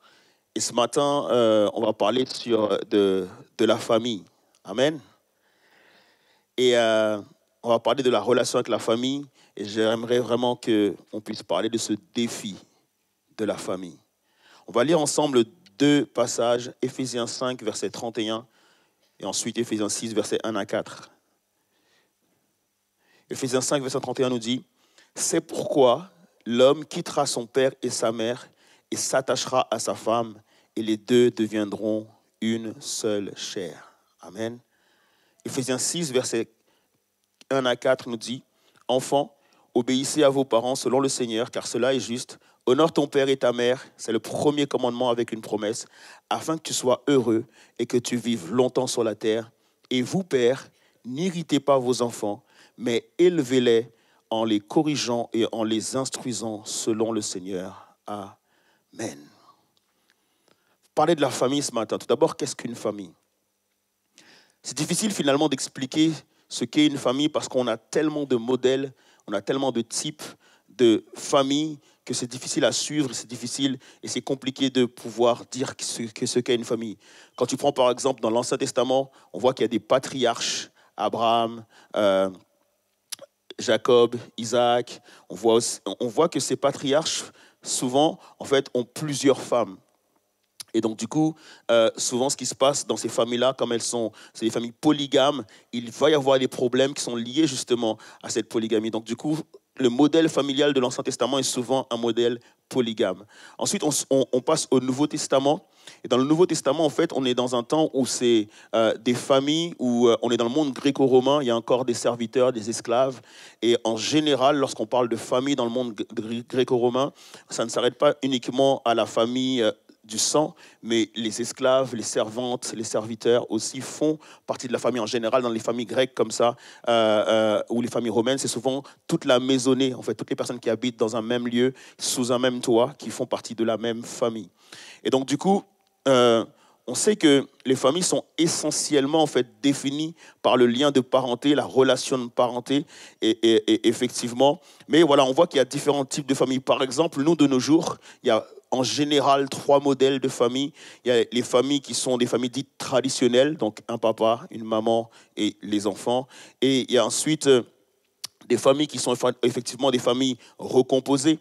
Et ce matin, on va parler de la famille. Amen. Et on va parler de la relation avec la famille. Et j'aimerais vraiment qu'on puisse parler de ce défi de la famille. On va lire ensemble 2 passages, Éphésiens 5, verset 31, et ensuite Éphésiens 6, verset 1 à 4. Éphésiens 5, verset 31 nous dit « C'est pourquoi l'homme quittera son père et sa mère et s'attachera à sa femme, et les deux deviendront une seule chair. » Amen. Éphésiens 6, verset 1 à 4 nous dit « Enfants, obéissez à vos parents selon le Seigneur, car cela est juste. Honore ton père et ta mère, c'est le premier commandement avec une promesse, afin que tu sois heureux et que tu vives longtemps sur la terre. Et vous, pères, n'irritez pas vos enfants, mais élevez-les en les corrigeant et en les instruisant selon le Seigneur. Amen. Parler de la famille ce matin. Tout d'abord, qu'est-ce qu'une famille? C'est difficile finalement d'expliquer ce qu'est une famille parce qu'on a tellement de modèles, on a tellement de types de familles que c'est difficile à suivre, c'est difficile et c'est compliqué de pouvoir dire ce qu'est une famille. Quand tu prends par exemple dans l'Ancien Testament, on voit qu'il y a des patriarches, Abraham, Jacob, Isaac. On voit que ces patriarches, souvent, en fait, ont plusieurs femmes. Et donc, du coup, souvent, ce qui se passe dans ces familles-là, comme c'est des familles polygames, il va y avoir des problèmes qui sont liés justement à cette polygamie. Donc, du coup, le modèle familial de l'Ancien Testament est souvent un modèle polygame. Ensuite, on passe au Nouveau Testament. Et dans le Nouveau Testament, en fait, on est dans un temps où c'est des familles, où on est dans le monde gréco-romain, il y a encore des serviteurs, des esclaves. Et en général, lorsqu'on parle de famille dans le monde gréco-romain, ça ne s'arrête pas uniquement à la famille du sang, mais les esclaves, les servantes, les serviteurs aussi font partie de la famille en général. Dans les familles grecques comme ça, ou les familles romaines, c'est souvent toute la maisonnée, en fait, toutes les personnes qui habitent dans un même lieu, sous un même toit, qui font partie de la même famille. Et donc, du coup, on sait que les familles sont essentiellement en fait définies par le lien de parenté, la relation de parenté, et effectivement. Mais voilà, on voit qu'il y a différents types de familles. Par exemple, nous, de nos jours, il y a en général 3 modèles de famille. Il y a les familles qui sont des familles dites traditionnelles, donc un papa, une maman et les enfants. Et il y a ensuite des familles qui sont effectivement des familles recomposées.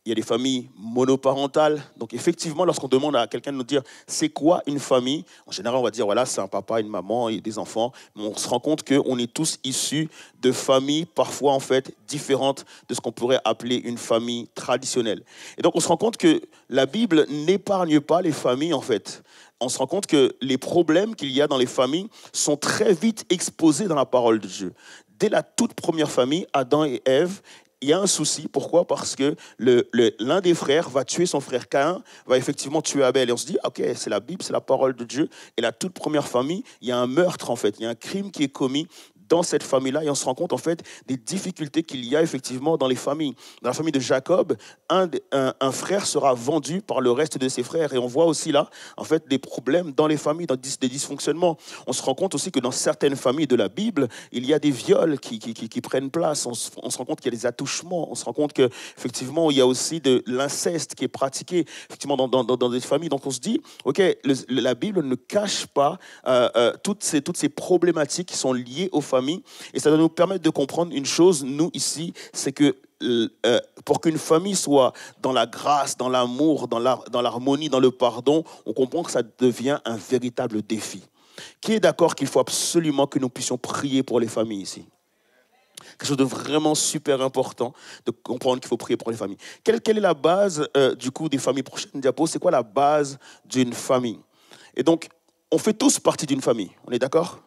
Il y a des familles monoparentales. Donc effectivement, lorsqu'on demande à quelqu'un de nous dire c'est quoi une famille, en général, on va dire voilà, c'est un papa, une maman et des enfants. Mais on se rend compte qu'on est tous issus de familles parfois en fait différentes de ce qu'on pourrait appeler une famille traditionnelle. Et donc on se rend compte que la Bible n'épargne pas les familles en fait. On se rend compte que les problèmes qu'il y a dans les familles sont très vite exposés dans la parole de Dieu. Dès la toute première famille, Adam et Ève, il y a un souci. Pourquoi? Parce que l'un des frères va tuer son frère Caïn, va effectivement tuer Abel. Et on se dit, ok, c'est la Bible, c'est la parole de Dieu. Et la toute première famille, il y a un meurtre en fait, il y a un crime qui est commis dans cette famille-là, et on se rend compte en fait des difficultés qu'il y a effectivement dans les familles. Dans la famille de Jacob, un frère sera vendu par le reste de ses frères, et on voit aussi là en fait des problèmes dans les familles, des dysfonctionnements. On se rend compte aussi que dans certaines familles de la Bible, il y a des viols qui prennent place. On se rend compte qu'il y a des attouchements. On se rend compte que effectivement il y a aussi de l'inceste qui est pratiqué effectivement dans des familles. Donc on se dit, ok, la Bible ne cache pas toutes ces problématiques qui sont liées aux familles. Et ça doit nous permettre de comprendre une chose, nous ici, c'est que pour qu'une famille soit dans la grâce, dans l'amour, dans l'harmonie, dans le pardon, on comprend que ça devient un véritable défi. Qui est d'accord qu'il faut absolument que nous puissions prier pour les familles ici? Quelque chose de vraiment super important de comprendre qu'il faut prier pour les familles. Quelle est la base du coup des familles? Prochaine diapo, c'est quoi la base d'une famille? Et donc, on fait tous partie d'une famille, on est d'accord?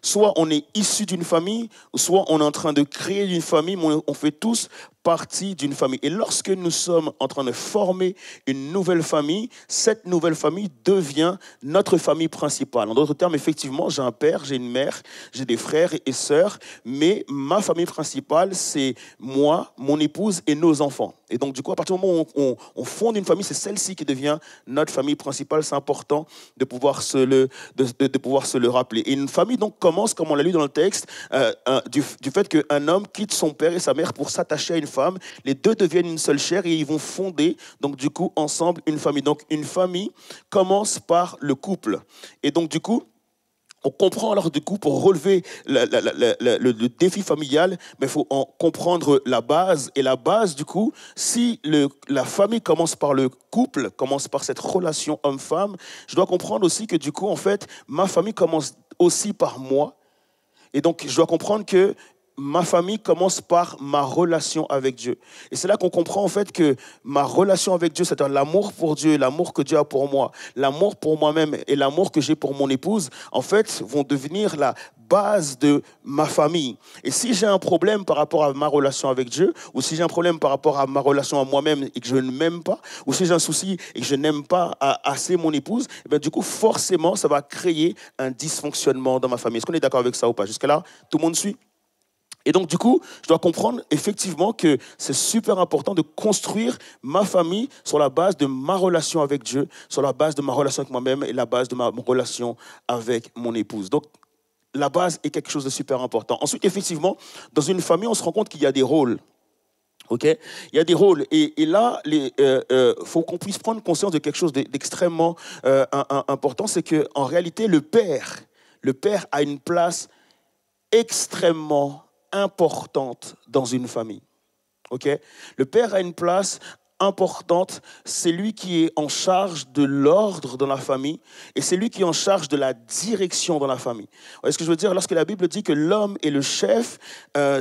Soit on est issu d'une famille, soit on est en train de créer une famille, mais on fait tous partie d'une famille. Et lorsque nous sommes en train de former une nouvelle famille, cette nouvelle famille devient notre famille principale. En d'autres termes, effectivement, j'ai un père, j'ai une mère, j'ai des frères et sœurs, mais ma famille principale, c'est moi, mon épouse et nos enfants. Et donc, du coup, à partir du moment où on fonde une famille, c'est celle-ci qui devient notre famille principale. C'est important de pouvoir se le rappeler. Et une famille, donc, comme commence, comme on l'a lu dans le texte, du fait qu'un homme quitte son père et sa mère pour s'attacher à une femme. Les deux deviennent une seule chair et ils vont fonder, donc du coup, ensemble, une famille. Donc une famille commence par le couple. Et donc du coup, on comprend alors du coup, pour relever le défi familial, mais il faut en comprendre la base. Et la base du coup, si la famille commence par le couple, commence par cette relation homme-femme, je dois comprendre aussi que du coup, en fait, ma famille commence aussi par moi. Et donc, je dois comprendre que ma famille commence par ma relation avec Dieu. Et c'est là qu'on comprend en fait que ma relation avec Dieu, c'est-à-dire l'amour pour Dieu, l'amour que Dieu a pour moi, l'amour pour moi-même et l'amour que j'ai pour mon épouse, en fait, vont devenir la base de ma famille. Et si j'ai un problème par rapport à ma relation avec Dieu, ou si j'ai un problème par rapport à ma relation à moi-même et que je ne m'aime pas, ou si j'ai un souci et que je n'aime pas assez mon épouse, et bien, du coup, forcément, ça va créer un dysfonctionnement dans ma famille. Est-ce qu'on est d'accord avec ça ou pas? Jusqu'à là, tout le monde suit? Et donc, du coup, je dois comprendre effectivement que c'est super important de construire ma famille sur la base de ma relation avec Dieu, sur la base de ma relation avec moi-même et la base de ma relation avec mon épouse. Donc, la base est quelque chose de super important. Ensuite, effectivement, dans une famille, on se rend compte qu'il y a des rôles. Ok, il y a des rôles et là, faut qu'on puisse prendre conscience de quelque chose d'extrêmement important, c'est que en réalité, le père a une place extrêmement importante dans une famille. Ok, le père a une place importante, c'est lui qui est en charge de l'ordre dans la famille et c'est lui qui est en charge de la direction dans la famille. Vous voyez ce que je veux dire? Lorsque la Bible dit que l'homme est le chef,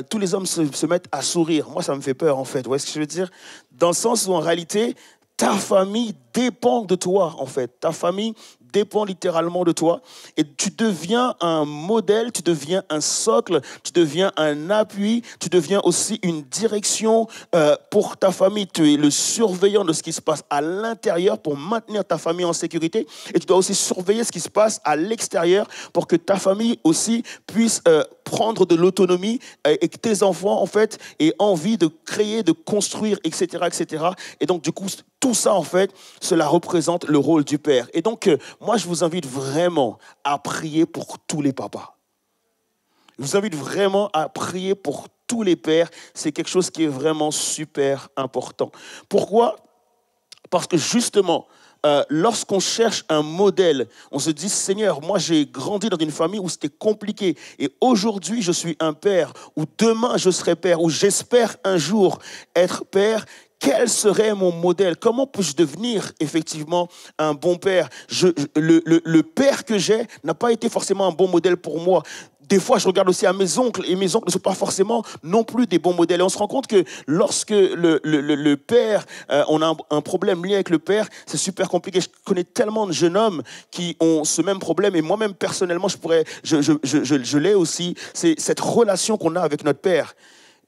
tous les hommes se mettent à sourire. Moi, ça me fait peur en fait. Vous voyez ce que je veux dire? Dans le sens où en réalité, ta famille dépend de toi en fait. Ta famille dépend littéralement de toi et tu deviens un modèle, tu deviens un socle, tu deviens un appui, tu deviens aussi une direction pour ta famille. Tu es le surveillant de ce qui se passe à l'intérieur pour maintenir ta famille en sécurité et tu dois aussi surveiller ce qui se passe à l'extérieur pour que ta famille aussi puisse prendre de l'autonomie et que tes enfants en fait aient envie de créer, de construire, etc., etc. Et donc du coup, tout ça en fait, cela représente le rôle du père. Et donc, moi, je vous invite vraiment à prier pour tous les papas. Je vous invite vraiment à prier pour tous les pères. C'est quelque chose qui est vraiment super important. Pourquoi? Parce que justement, lorsqu'on cherche un modèle, on se dit, Seigneur, moi j'ai grandi dans une famille où c'était compliqué et aujourd'hui je suis un père, ou demain je serai père, ou j'espère un jour être père. Quel serait mon modèle? Comment puis-je devenir effectivement un bon père? Le père que j'ai n'a pas été forcément un bon modèle pour moi. Des fois, je regarde aussi à mes oncles, et mes oncles ne sont pas forcément non plus des bons modèles. Et on se rend compte que lorsque le père, on a un problème lié avec le père, c'est super compliqué. Je connais tellement de jeunes hommes qui ont ce même problème, et moi-même, personnellement, je l'ai aussi. C'est cette relation qu'on a avec notre père.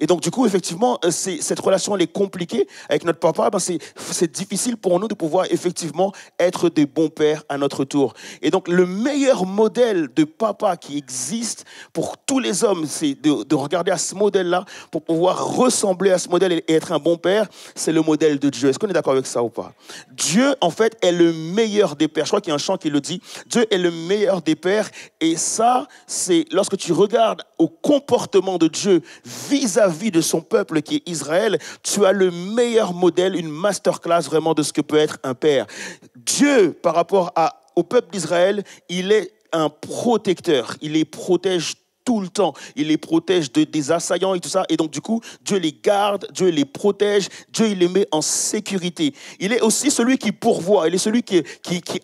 Et donc, du coup, effectivement, cette relation, elle est compliquée avec notre papa. Ben c'est difficile pour nous de pouvoir, effectivement, être des bons pères à notre tour. Et donc, le meilleur modèle de papa qui existe pour tous les hommes, c'est de regarder à ce modèle-là pour pouvoir ressembler à ce modèle et être un bon père. C'est le modèle de Dieu. Est-ce qu'on est d'accord avec ça ou pas? Dieu, en fait, est le meilleur des pères. Je crois qu'il y a un chant qui le dit. Dieu est le meilleur des pères. Et ça, c'est lorsque tu regardes au comportement de Dieu vis-à-vis de son peuple qui est Israël, tu as le meilleur modèle, une masterclass vraiment de ce que peut être un père. Dieu, par rapport au peuple d'Israël, il est un protecteur, il les protège tout le temps, il les protège des assaillants et tout ça, et donc du coup, Dieu les garde, Dieu les protège, Dieu il les met en sécurité. Il est aussi celui qui pourvoit, il est celui qui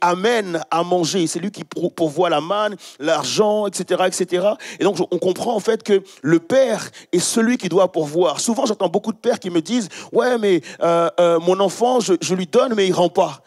amène à manger, c'est lui qui pourvoit la manne, l'argent, etc., etc. Et donc on comprend en fait que le père est celui qui doit pourvoir. Souvent j'entends beaucoup de pères qui me disent, ouais mais mon enfant, je lui donne mais il rend pas.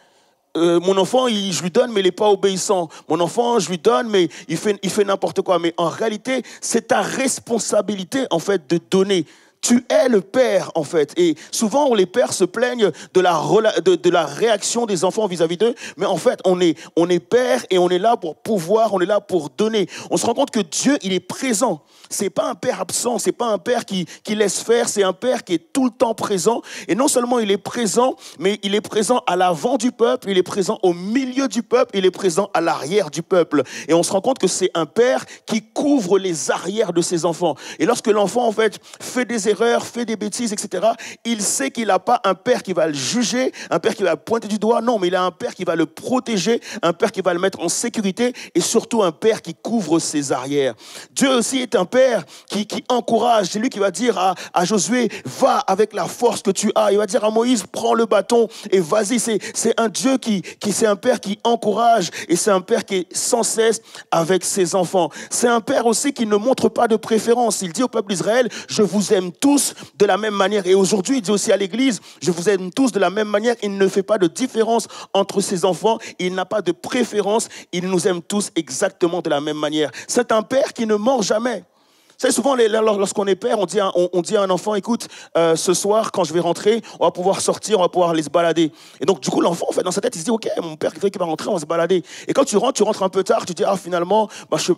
Mon enfant, je lui donne, mais il n'est pas obéissant. Mon enfant, je lui donne, mais il fait n'importe quoi. Mais en réalité, c'est ta responsabilité, en fait, de donner. Tu es le père, en fait. Et souvent, les pères se plaignent de la réaction des enfants vis-à-vis d'eux. Mais en fait, on est père et on est là pour pouvoir, on est là pour donner. On se rend compte que Dieu, il est présent. C'est pas un père absent, c'est pas un père qui laisse faire, c'est un père qui est tout le temps présent. Et non seulement il est présent, mais il est présent à l'avant du peuple, il est présent au milieu du peuple, il est présent à l'arrière du peuple. Et on se rend compte que c'est un père qui couvre les arrières de ses enfants. Et lorsque l'enfant, en fait, fait des erreurs, fait des bêtises, etc., il sait qu'il n'a pas un père qui va le juger, un père qui va le pointer du doigt. Non, mais il a un père qui va le protéger, un père qui va le mettre en sécurité et surtout un père qui couvre ses arrières. Dieu aussi est un père qui encourage. C'est lui qui va dire à Josué, va avec la force que tu as. Il va dire à Moïse, prends le bâton et vas-y. C'est un Dieu c'est un père qui encourage et c'est un père qui est sans cesse avec ses enfants. C'est un père aussi qui ne montre pas de préférence. Il dit au peuple d'Israël, je vous aime tous de la même manière. Et aujourd'hui, il dit aussi à l'église, je vous aime tous de la même manière. Il ne fait pas de différence entre ses enfants. Il n'a pas de préférence. Il nous aime tous exactement de la même manière. C'est un père qui ne ment jamais. Vous savez, souvent, lorsqu'on est père, on dit à un enfant, écoute, ce soir, quand je vais rentrer, on va pouvoir sortir, on va pouvoir aller se balader. Et donc, du coup, l'enfant, en fait, dans sa tête, il se dit, ok, mon père qui va rentrer, on va se balader. Et quand tu rentres un peu tard, tu dis, finalement,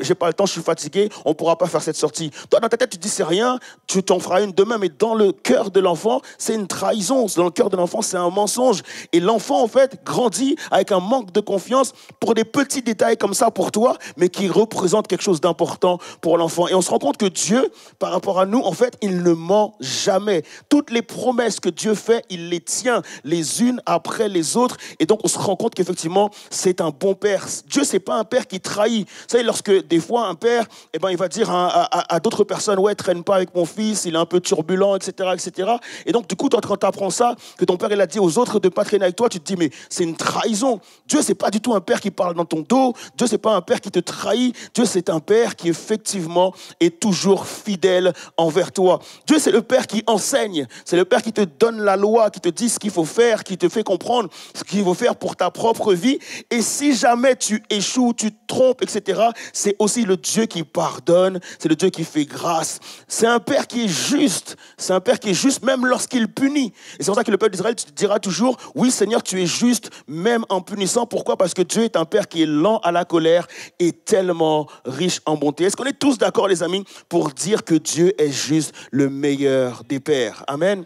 j'ai pas le temps, je suis fatigué, on pourra pas faire cette sortie. Toi, dans ta tête, tu te dis, c'est rien, tu t'en feras une demain, mais dans le cœur de l'enfant, c'est une trahison. Dans le cœur de l'enfant, c'est un mensonge. Et l'enfant, en fait, grandit avec un manque de confiance pour des petits détails comme ça pour toi, mais qui représentent quelque chose d'important pour l'enfant. Et on se rend compte que Dieu, par rapport à nous, en fait, il ne ment jamais. Toutes les promesses que Dieu fait, il les tient les unes après les autres. Et donc, on se rend compte qu'effectivement, c'est un bon père. Dieu, c'est pas un père qui trahit. Vous savez, lorsque des fois, un père, il va dire à d'autres personnes, ouais, traîne pas avec mon fils, il est un peu turbulent, etc., etc. Et donc, du coup, toi, quand tu apprends ça, que ton père, il a dit aux autres de pas traîner avec toi, tu te dis, mais c'est une trahison. Dieu, c'est pas du tout un père qui parle dans ton dos. Dieu, c'est pas un père qui te trahit. Dieu, c'est un père qui, effectivement, est toujours fidèle envers toi. Dieu, c'est le Père qui enseigne. C'est le Père qui te donne la loi, qui te dit ce qu'il faut faire, qui te fait comprendre ce qu'il faut faire pour ta propre vie. Et si jamais tu échoues, tu te trompes, etc., c'est aussi le Dieu qui pardonne. C'est le Dieu qui fait grâce. C'est un Père qui est juste. C'est un Père qui est juste même lorsqu'il punit. Et c'est pour ça que le peuple d'Israël te dira toujours, oui Seigneur, tu es juste même en punissant. Pourquoi? Parce que Dieu est un Père qui est lent à la colère et tellement riche en bonté. Est-ce qu'on est tous d'accord, les amis, pour dire que Dieu est juste le meilleur des pères? Amen.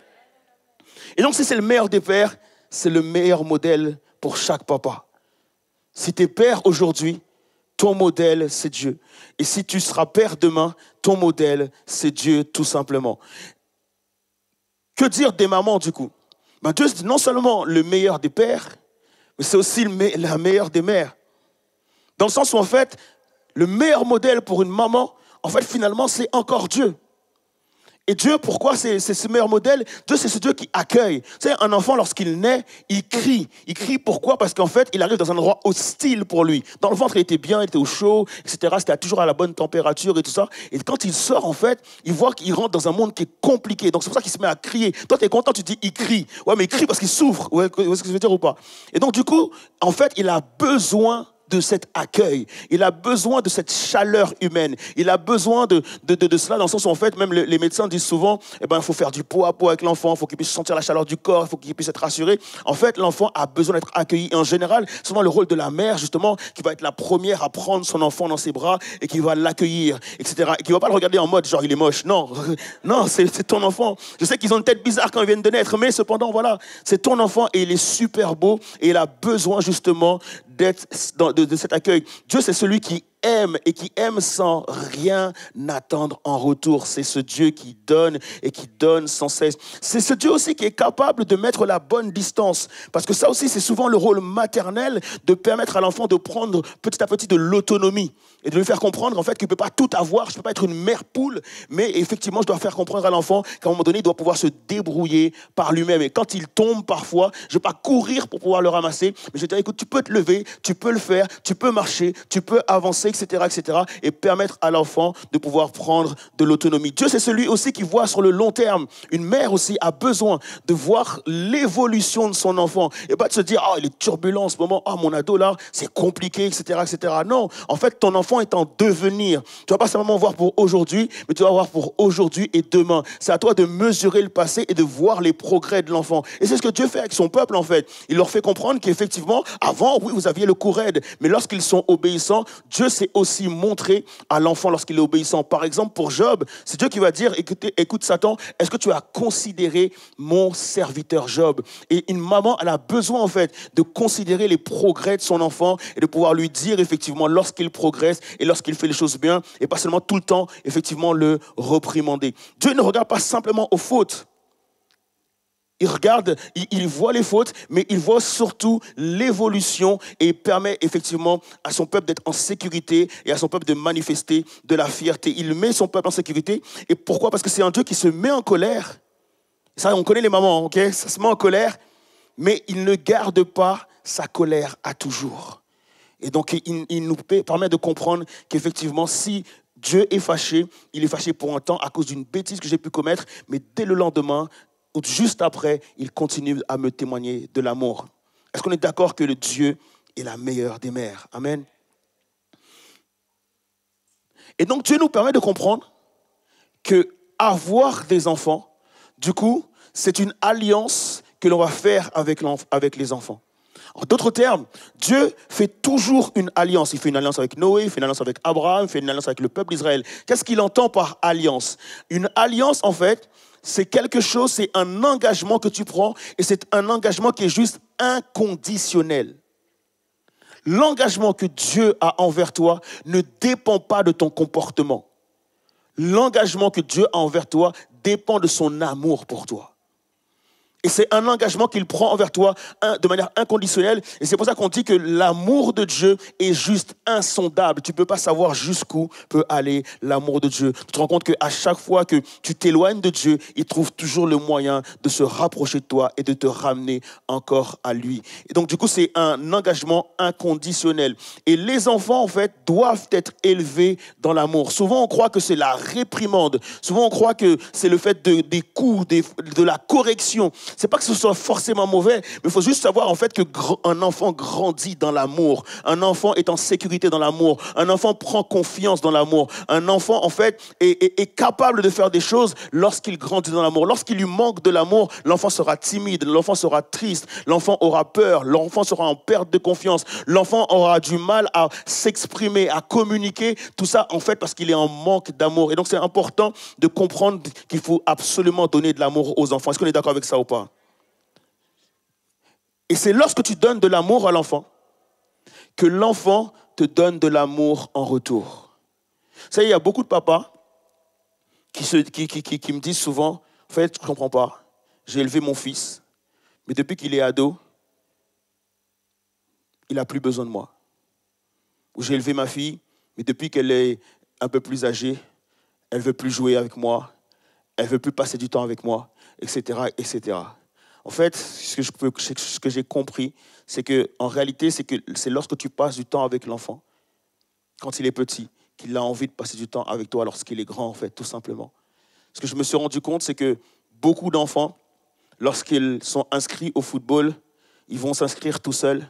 Et donc, si c'est le meilleur des pères, c'est le meilleur modèle pour chaque papa. Si tu es père aujourd'hui, ton modèle, c'est Dieu. Et si tu seras père demain, ton modèle, c'est Dieu, tout simplement. Que dire des mamans, du coup? Dieu, c'est non seulement le meilleur des pères, mais c'est aussi la meilleure des mères. Dans le sens où, en fait, le meilleur modèle pour une maman, en fait, finalement, c'est encore Dieu. Et Dieu, pourquoi c'est ce meilleur modèle? Dieu, c'est ce Dieu qui accueille. Tu sais, un enfant, lorsqu'il naît, il crie. Il crie pourquoi? Parce qu'en fait, il arrive dans un endroit hostile pour lui. Dans le ventre, il était bien, il était au chaud, etc. C'était toujours à la bonne température et tout ça. Et quand il sort, en fait, il voit qu'il rentre dans un monde qui est compliqué. Donc, c'est pour ça qu'il se met à crier. Toi, tu es content, tu dis, il crie. Ouais, mais il crie parce qu'il souffre. Ouais, vous voyez ce que je veux dire ou pas? Et donc, du coup, en fait, il a besoin de cet accueil. Il a besoin de cette chaleur humaine. Il a besoin de cela dans le sens où, en fait, même les médecins disent souvent, il faut faire du pot à pot avec l'enfant, il faut qu'il puisse sentir la chaleur du corps, il faut qu'il puisse être rassuré. En fait, l'enfant a besoin d'être accueilli. Et en général, c'est souvent le rôle de la mère, justement, qui va être la première à prendre son enfant dans ses bras et qui va l'accueillir, etc. Et qui ne va pas le regarder en mode, genre, il est moche. Non, non, c'est ton enfant. Je sais qu'ils ont une tête bizarre quand ils viennent de naître, mais cependant, voilà, c'est ton enfant et il est super beau et il a besoin, justement, d'être de cet accueil. Dieu, c'est celui qui aime et qui aime sans rien attendre en retour. C'est ce Dieu qui donne et qui donne sans cesse. C'est ce Dieu aussi qui est capable de mettre la bonne distance. Parce que ça aussi, c'est souvent le rôle maternel de permettre à l'enfant de prendre petit à petit de l'autonomie et de lui faire comprendre en fait qu'il ne peut pas tout avoir. Je ne peux pas être une mère poule, mais effectivement, je dois faire comprendre à l'enfant qu'à un moment donné, il doit pouvoir se débrouiller par lui-même. Et quand il tombe parfois, je ne vais pas courir pour pouvoir le ramasser, mais je vais dire, écoute, tu peux te lever, tu peux le faire, tu peux marcher, tu peux avancer. etc., et permettre à l'enfant de pouvoir prendre de l'autonomie. Dieu, c'est celui aussi qui voit sur le long terme. Une mère aussi a besoin de voir l'évolution de son enfant et pas de se dire, il est turbulent en ce moment, mon ado là, c'est compliqué, etc., etc. Non, en fait, ton enfant est en devenir. Tu vas pas simplement voir pour aujourd'hui, mais tu vas voir pour aujourd'hui et demain. C'est à toi de mesurer le passé et de voir les progrès de l'enfant. Et c'est ce que Dieu fait avec son peuple, en fait. Il leur fait comprendre qu'effectivement, avant, oui, vous aviez le cou raide, mais lorsqu'ils sont obéissants, Dieu s'est aussi montré à l'enfant lorsqu'il est obéissant. Par exemple, pour Job, c'est Dieu qui va dire, écoute Satan, est-ce que tu as considéré mon serviteur Job? Et une maman, elle a besoin, en fait, de considérer les progrès de son enfant et de pouvoir lui dire, effectivement, lorsqu'il progresse et lorsqu'il fait les choses bien, et pas seulement tout le temps, effectivement, le reprimander. Dieu ne regarde pas simplement aux fautes. Il regarde, il voit les fautes, mais il voit surtout l'évolution et il permet effectivement à son peuple d'être en sécurité et à son peuple de manifester de la fierté. Il met son peuple en sécurité. Et pourquoi? Parce que c'est un Dieu qui se met en colère. Ça, on connaît les mamans, ok? Ça se met en colère, mais il ne garde pas sa colère à toujours. Et donc, il nous permet de comprendre qu'effectivement, si Dieu est fâché, il est fâché pour un temps à cause d'une bêtise que j'ai pu commettre, mais dès le lendemain, ou juste après, il continue à me témoigner de l'amour. Est-ce qu'on est d'accord que le Dieu est la meilleure des mères? Amen. Et donc, Dieu nous permet de comprendre que avoir des enfants, du coup, c'est une alliance que l'on va faire avec les enfants. En d'autres termes, Dieu fait toujours une alliance. Il fait une alliance avec Noé, il fait une alliance avec Abraham, il fait une alliance avec le peuple d'Israël. Qu'est-ce qu'il entend par alliance? Une alliance, en fait, c'est quelque chose, c'est un engagement que tu prends et c'est un engagement qui est juste inconditionnel. L'engagement que Dieu a envers toi ne dépend pas de ton comportement. L'engagement que Dieu a envers toi dépend de son amour pour toi. Et c'est un engagement qu'il prend envers toi de manière inconditionnelle. Et c'est pour ça qu'on dit que l'amour de Dieu est juste insondable. Tu ne peux pas savoir jusqu'où peut aller l'amour de Dieu. Tu te rends compte qu'à chaque fois que tu t'éloignes de Dieu, il trouve toujours le moyen de se rapprocher de toi et de te ramener encore à lui. Et donc, du coup, c'est un engagement inconditionnel. Et les enfants, en fait, doivent être élevés dans l'amour. Souvent, on croit que c'est la réprimande. Souvent, on croit que c'est le fait des coups, de la correction. C'est pas que ce soit forcément mauvais, mais il faut juste savoir en fait qu'un enfant grandit dans l'amour. Un enfant est en sécurité dans l'amour. Un enfant prend confiance dans l'amour. Un enfant, en fait, est capable de faire des choses lorsqu'il grandit dans l'amour. Lorsqu'il lui manque de l'amour, l'enfant sera timide, l'enfant sera triste, l'enfant aura peur, l'enfant sera en perte de confiance, l'enfant aura du mal à s'exprimer, à communiquer. Tout ça, en fait, parce qu'il est en manque d'amour. Et donc, c'est important de comprendre qu'il faut absolument donner de l'amour aux enfants. Est-ce qu'on est d'accord avec ça ou pas? Et c'est lorsque tu donnes de l'amour à l'enfant que l'enfant te donne de l'amour en retour. Vous savez, il y a beaucoup de papas qui me disent souvent, en fait, je ne comprends pas, j'ai élevé mon fils, mais depuis qu'il est ado, il n'a plus besoin de moi. Ou j'ai élevé ma fille, mais depuis qu'elle est un peu plus âgée, elle ne veut plus jouer avec moi, elle ne veut plus passer du temps avec moi, etc., etc. En fait, ce que j'ai compris, c'est qu'en réalité, c'est lorsque tu passes du temps avec l'enfant, quand il est petit, qu'il a envie de passer du temps avec toi lorsqu'il est grand, en fait, tout simplement. Ce que je me suis rendu compte, c'est que beaucoup d'enfants, lorsqu'ils sont inscrits au football, ils vont s'inscrire tout seuls,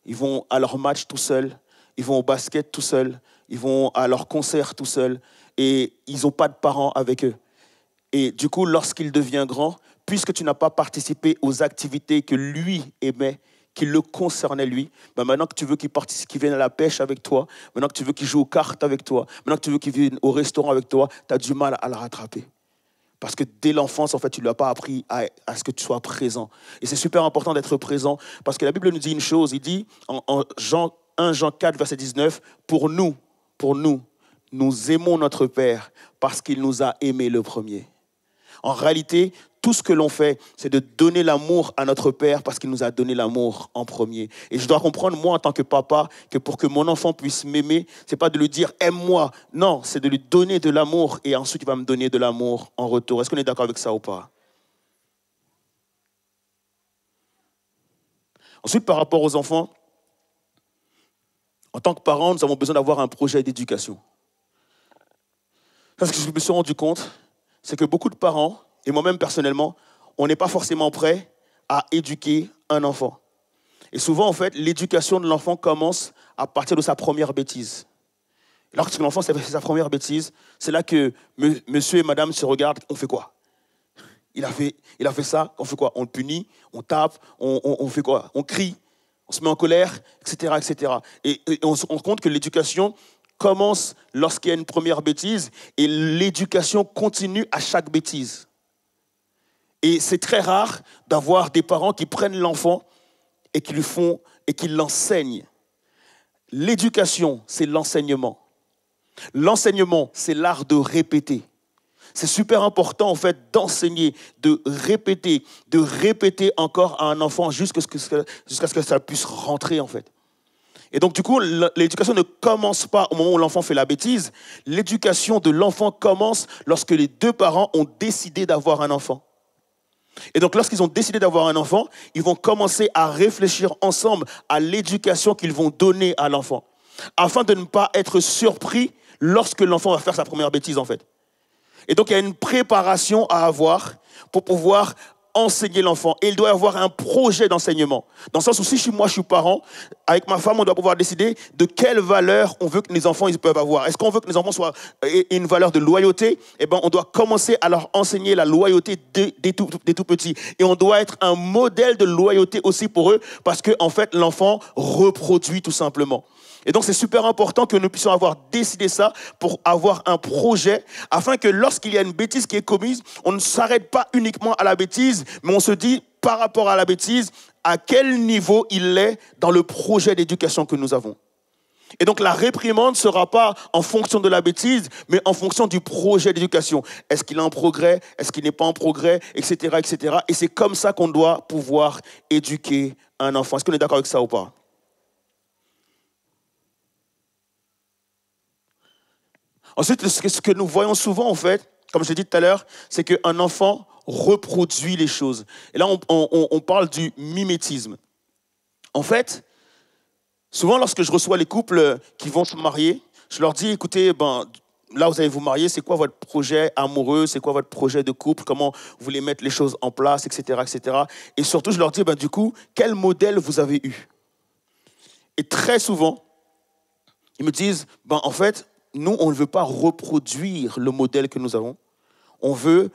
ils vont à leur match tout seuls, ils vont au basket tout seuls, ils vont à leur concert tout seuls, et ils n'ont pas de parents avec eux. Et du coup, lorsqu'il devient grand, puisque tu n'as pas participé aux activités que lui aimait, qui le concernaient lui, maintenant que tu veux qu'il vienne à la pêche avec toi, maintenant que tu veux qu'il joue aux cartes avec toi, maintenant que tu veux qu'il vienne au restaurant avec toi, tu as du mal à le rattraper. Parce que dès l'enfance, en fait, tu ne lui as pas appris à ce que tu sois présent. Et c'est super important d'être présent, parce que la Bible nous dit une chose, il dit en 1 Jean 4, verset 19, pour nous, nous aimons notre Père parce qu'il nous a aimés le premier. En réalité, tout ce que l'on fait, c'est de donner l'amour à notre Père parce qu'il nous a donné l'amour en premier. Et je dois comprendre, moi, en tant que papa, que pour que mon enfant puisse m'aimer, ce n'est pas de lui dire « aime-moi ». Non, c'est de lui donner de l'amour et ensuite il va me donner de l'amour en retour. Est-ce qu'on est d'accord avec ça ou pas? Ensuite, par rapport aux enfants, En tant que parents, nous avons besoin d'avoir un projet d'éducation. Parce que je me suis rendu compte, c'est que beaucoup de parents, et moi-même personnellement, on n'est pas forcément prêt à éduquer un enfant. Et souvent, en fait, l'éducation de l'enfant commence à partir de sa première bêtise. Lorsque l'enfant fait sa première bêtise, c'est là que monsieur et madame se regardent, on fait quoi? Il a fait ça, on fait quoi? On le punit, on tape, on fait quoi? On crie, on se met en colère, etc. etc. Et on se rend compte que l'éducation commence lorsqu'il y a une première bêtise et l'éducation continue à chaque bêtise. Et c'est très rare d'avoir des parents qui prennent l'enfant et qui lui font et qui l'enseignent. L'éducation, c'est l'enseignement. L'enseignement, c'est l'art de répéter. C'est super important, en fait, d'enseigner, de répéter encore à un enfant jusqu'à ce que ça puisse rentrer, en fait. Et donc, du coup, l'éducation ne commence pas au moment où l'enfant fait la bêtise. L'éducation de l'enfant commence lorsque les deux parents ont décidé d'avoir un enfant. Et donc, lorsqu'ils ont décidé d'avoir un enfant, ils vont commencer à réfléchir ensemble à l'éducation qu'ils vont donner à l'enfant, afin de ne pas être surpris lorsque l'enfant va faire sa première bêtise, en fait. Et donc, il y a une préparation à avoir pour pouvoir enseigner l'enfant. Et il doit y avoir un projet d'enseignement. Dans le sens où si je suis parent, avec ma femme, on doit pouvoir décider de quelle valeur on veut que les enfants ils peuvent avoir. Est-ce qu'on veut que les enfants aient une valeur de loyauté? Eh bien, on doit commencer à leur enseigner la loyauté des tout petits. Et on doit être un modèle de loyauté aussi pour eux, parce que en fait, l'enfant reproduit tout simplement. Et donc, c'est super important que nous puissions avoir décidé ça pour avoir un projet, afin que lorsqu'il y a une bêtise qui est commise, on ne s'arrête pas uniquement à la bêtise, mais on se dit, par rapport à la bêtise, à quel niveau il est dans le projet d'éducation que nous avons. Et donc, la réprimande ne sera pas en fonction de la bêtise, mais en fonction du projet d'éducation. Est-ce qu'il est en progrès? Est-ce qu'il n'est pas en progrès? Etc., etc. Et c'est comme ça qu'on doit pouvoir éduquer un enfant. Est-ce qu'on est d'accord avec ça ou pas? Ensuite, ce que nous voyons souvent, en fait, comme je l'ai dit tout à l'heure, c'est qu'un enfant reproduit les choses. Et là, on parle du mimétisme. En fait, souvent, lorsque je reçois les couples qui vont se marier, je leur dis, écoutez, là, vous allez vous marier, c'est quoi votre projet amoureux? C'est quoi votre projet de couple? Comment vous voulez mettre les choses en place, etc., etc. Et surtout, je leur dis, du coup, quel modèle vous avez eu? Et très souvent, ils me disent, en fait, nous, on ne veut pas reproduire le modèle que nous avons. On veut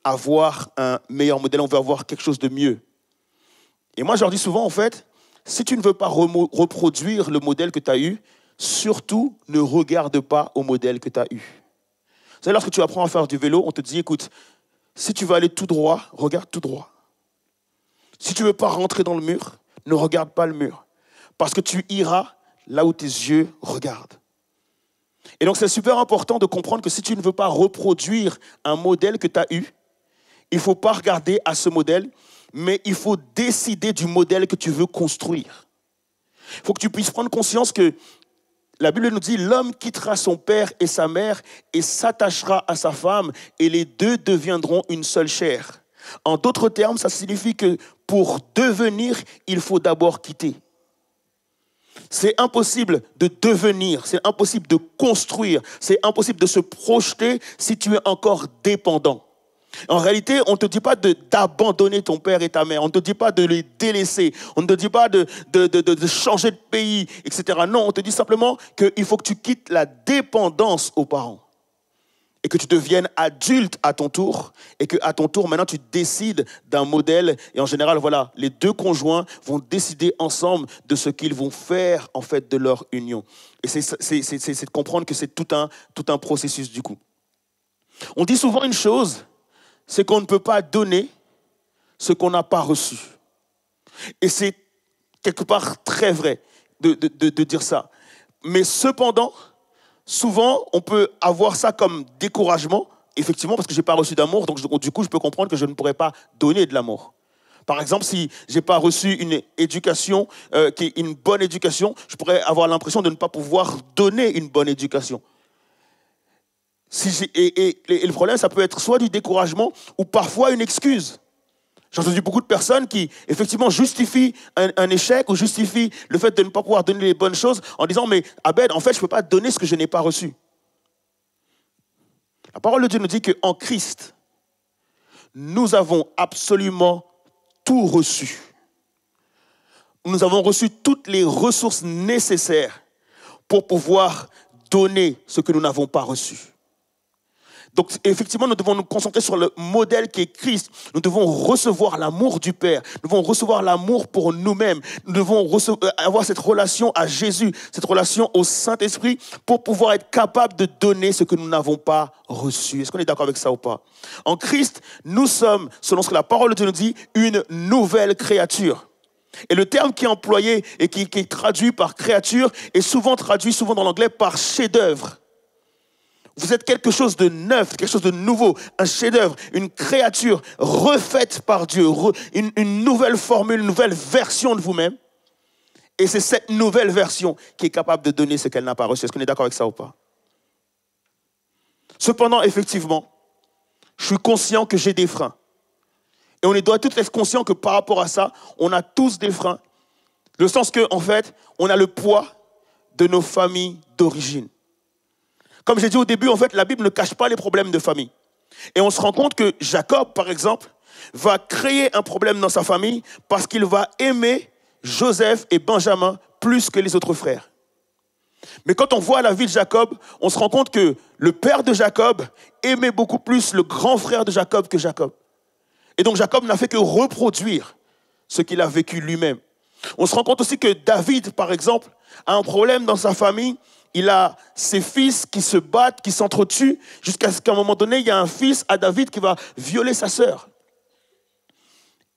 avoir un meilleur modèle, on veut avoir quelque chose de mieux. Et moi, je leur dis souvent, en fait, si tu ne veux pas reproduire le modèle que tu as eu, surtout ne regarde pas au modèle que tu as eu. Vous savez, lorsque tu apprends à faire du vélo, on te dit, écoute, si tu veux aller tout droit, regarde tout droit. Si tu ne veux pas rentrer dans le mur, ne regarde pas le mur. Parce que tu iras là où tes yeux regardent. Et donc, c'est super important de comprendre que si tu ne veux pas reproduire un modèle que tu as eu, il ne faut pas regarder à ce modèle, mais il faut décider du modèle que tu veux construire. Il faut que tu puisses prendre conscience que la Bible nous dit « L'homme quittera son père et sa mère et s'attachera à sa femme et les deux deviendront une seule chair. » En d'autres termes, ça signifie que pour devenir, il faut d'abord quitter. C'est impossible de devenir, c'est impossible de construire, c'est impossible de se projeter si tu es encore dépendant. En réalité, on ne te dit pas d'abandonner ton père et ta mère, on ne te dit pas de les délaisser, on ne te dit pas de changer de pays, etc. Non, on te dit simplement qu'il faut que tu quittes la dépendance aux parents et que tu deviennes adulte à ton tour et qu'à ton tour, maintenant, tu décides d'un modèle. Et en général, voilà, les deux conjoints vont décider ensemble de ce qu'ils vont faire, en fait, de leur union. Et c'est de comprendre que c'est tout un processus, du coup. On dit souvent une chose, c'est qu'on ne peut pas donner ce qu'on n'a pas reçu. Et c'est quelque part très vrai de dire ça. Mais cependant, souvent, on peut avoir ça comme découragement, effectivement, parce que je n'ai pas reçu d'amour, donc du coup, je peux comprendre que je ne pourrais pas donner de l'amour. Par exemple, si je n'ai pas reçu une éducation qui est une bonne éducation, je pourrais avoir l'impression de ne pas pouvoir donner une bonne éducation. Et le problème, ça peut être soit du découragement ou parfois une excuse. J'ai entendu beaucoup de personnes qui, effectivement, justifient un échec ou justifient le fait de ne pas pouvoir donner les bonnes choses en disant « Mais Abed, en fait, je ne peux pas donner ce que je n'ai pas reçu. » La parole de Dieu nous dit qu'en Christ, nous avons absolument tout reçu. Nous avons reçu toutes les ressources nécessaires pour pouvoir donner ce que nous n'avons pas reçu. Donc, effectivement, nous devons nous concentrer sur le modèle qui est Christ. Nous devons recevoir l'amour du Père. Nous devons recevoir l'amour pour nous-mêmes. Nous devons avoir cette relation à Jésus, cette relation au Saint-Esprit pour pouvoir être capable de donner ce que nous n'avons pas reçu. Est-ce qu'on est d'accord avec ça ou pas? En Christ, nous sommes, selon ce que la parole de Dieu nous dit, une nouvelle créature. Et le terme qui est employé et qui est traduit par créature est souvent traduit, souvent dans l'anglais, par chef-d'œuvre. Vous êtes quelque chose de neuf, quelque chose de nouveau, un chef-d'œuvre, une créature refaite par Dieu, une nouvelle formule, une nouvelle version de vous-même. Et c'est cette nouvelle version qui est capable de donner ce qu'elle n'a pas reçu. Est-ce qu'on est d'accord avec ça ou pas? Cependant, effectivement, je suis conscient que j'ai des freins. Et on doit tous être conscients que par rapport à ça, on a tous des freins. Le sens qu'en fait, on a le poids de nos familles d'origine. Comme j'ai dit au début, en fait, la Bible ne cache pas les problèmes de famille. Et on se rend compte que Jacob, par exemple, va créer un problème dans sa famille parce qu'il va aimer Joseph et Benjamin plus que les autres frères. Mais quand on voit la vie de Jacob, on se rend compte que le père de Jacob aimait beaucoup plus le grand frère de Jacob que Jacob. Et donc Jacob n'a fait que reproduire ce qu'il a vécu lui-même. On se rend compte aussi que David, par exemple, a un problème dans sa famille. Il a ses fils qui se battent, qui s'entretuent, jusqu'à ce qu'à un moment donné, il y a un fils à David qui va violer sa sœur.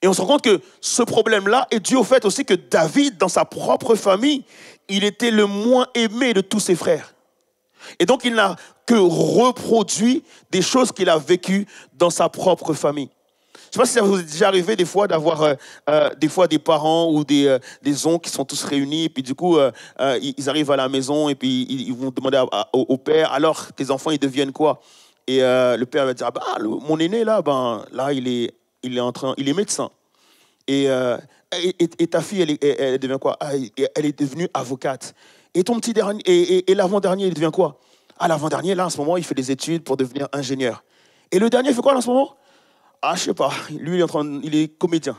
Et on se rend compte que ce problème-là est dû au fait aussi que David, dans sa propre famille, il était le moins aimé de tous ses frères. Et donc, il n'a que reproduit des choses qu'il a vécues dans sa propre famille. Je ne sais pas si ça vous est déjà arrivé des fois d'avoir des parents ou des oncles qui sont tous réunis, et puis du coup, ils arrivent à la maison et puis ils vont demander au père, alors tes enfants, ils deviennent quoi? Et le père va dire, ah, bah, mon aîné là, là il est médecin. Et ta fille, elle devient quoi? Elle est devenue avocate. Et ton petit dernier, et l'avant-dernier, il devient quoi? Ah, l'avant-dernier, là, en ce moment, il fait des études pour devenir ingénieur. Et le dernier, il fait quoi là, en ce moment? Ah, je sais pas, lui, il est comédien.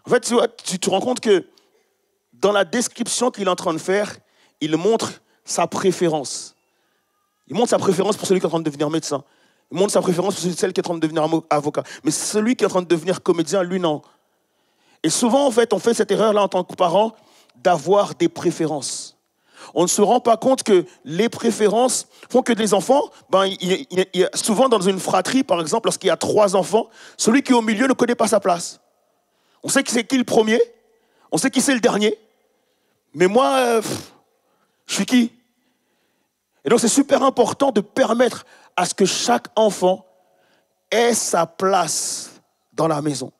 En fait, tu te rends compte que dans la description qu'il est en train de faire, il montre sa préférence. Il montre sa préférence pour celui qui est en train de devenir médecin. Il montre sa préférence pour celle qui est en train de devenir avocat. Mais celui qui est en train de devenir comédien, lui, non. Et souvent, en fait, on fait cette erreur-là en tant que parent d'avoir des préférences. On ne se rend pas compte que les préférences font que les enfants, il y a souvent dans une fratrie, par exemple, lorsqu'il y a 3 enfants, celui qui est au milieu ne connaît pas sa place. On sait qui c'est qui le premier, on sait qui c'est le dernier, mais moi, je suis qui? Et donc c'est super important de permettre à ce que chaque enfant ait sa place dans la maison.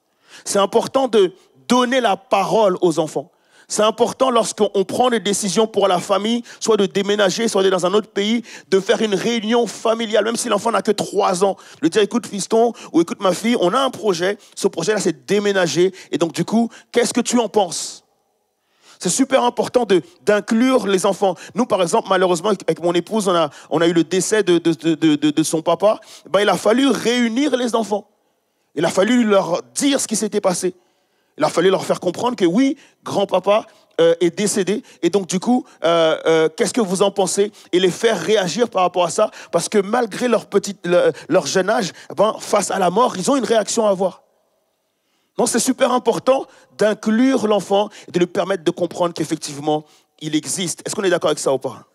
C'est important de donner la parole aux enfants. C'est important lorsqu'on prend des décisions pour la famille, soit de déménager, soit d'aller dans un autre pays, de faire une réunion familiale, même si l'enfant n'a que 3 ans. De dire, écoute fiston, ou écoute ma fille, on a un projet, ce projet-là c'est déménager, et donc du coup, qu'est-ce que tu en penses? C'est super important d'inclure les enfants. Nous, par exemple, malheureusement, avec mon épouse, on a eu le décès de son papa. Il a fallu réunir les enfants. Il a fallu leur dire ce qui s'était passé. Il a fallu leur faire comprendre que oui, grand-papa est décédé. Et donc, du coup, qu'est-ce que vous en pensez? Et les faire réagir par rapport à ça. Parce que malgré leur jeune âge, face à la mort, ils ont une réaction à avoir. Donc, c'est super important d'inclure l'enfant et de lui permettre de comprendre qu'effectivement, il existe. Est-ce qu'on est d'accord avec ça ou pas?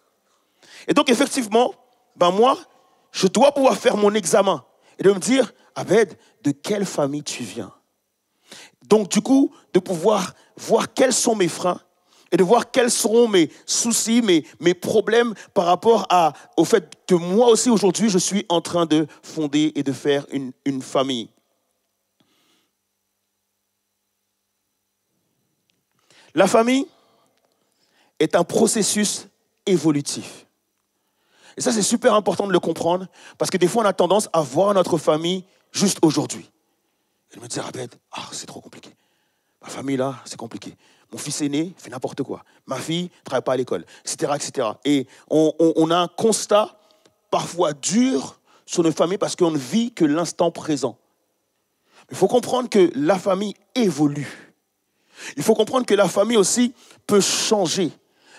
Et donc, effectivement, moi, je dois pouvoir faire mon examen et de me dire, Abed, de quelle famille tu viens? Donc, du coup, de pouvoir voir quels sont mes freins et de voir quels seront mes soucis, mes problèmes par rapport au fait que moi aussi, aujourd'hui, je suis en train de fonder et de faire une famille. La famille est un processus évolutif. Et ça, c'est super important de le comprendre parce que des fois, on a tendance à voir notre famille juste aujourd'hui. Elle me disait, Abed, c'est trop compliqué. Ma famille, là, c'est compliqué. Mon fils aîné fait n'importe quoi. Ma fille ne travaille pas à l'école, etc., etc. Et on a un constat parfois dur sur nos familles parce qu'on ne vit que l'instant présent. Il faut comprendre que la famille évolue. Il faut comprendre que la famille aussi peut changer.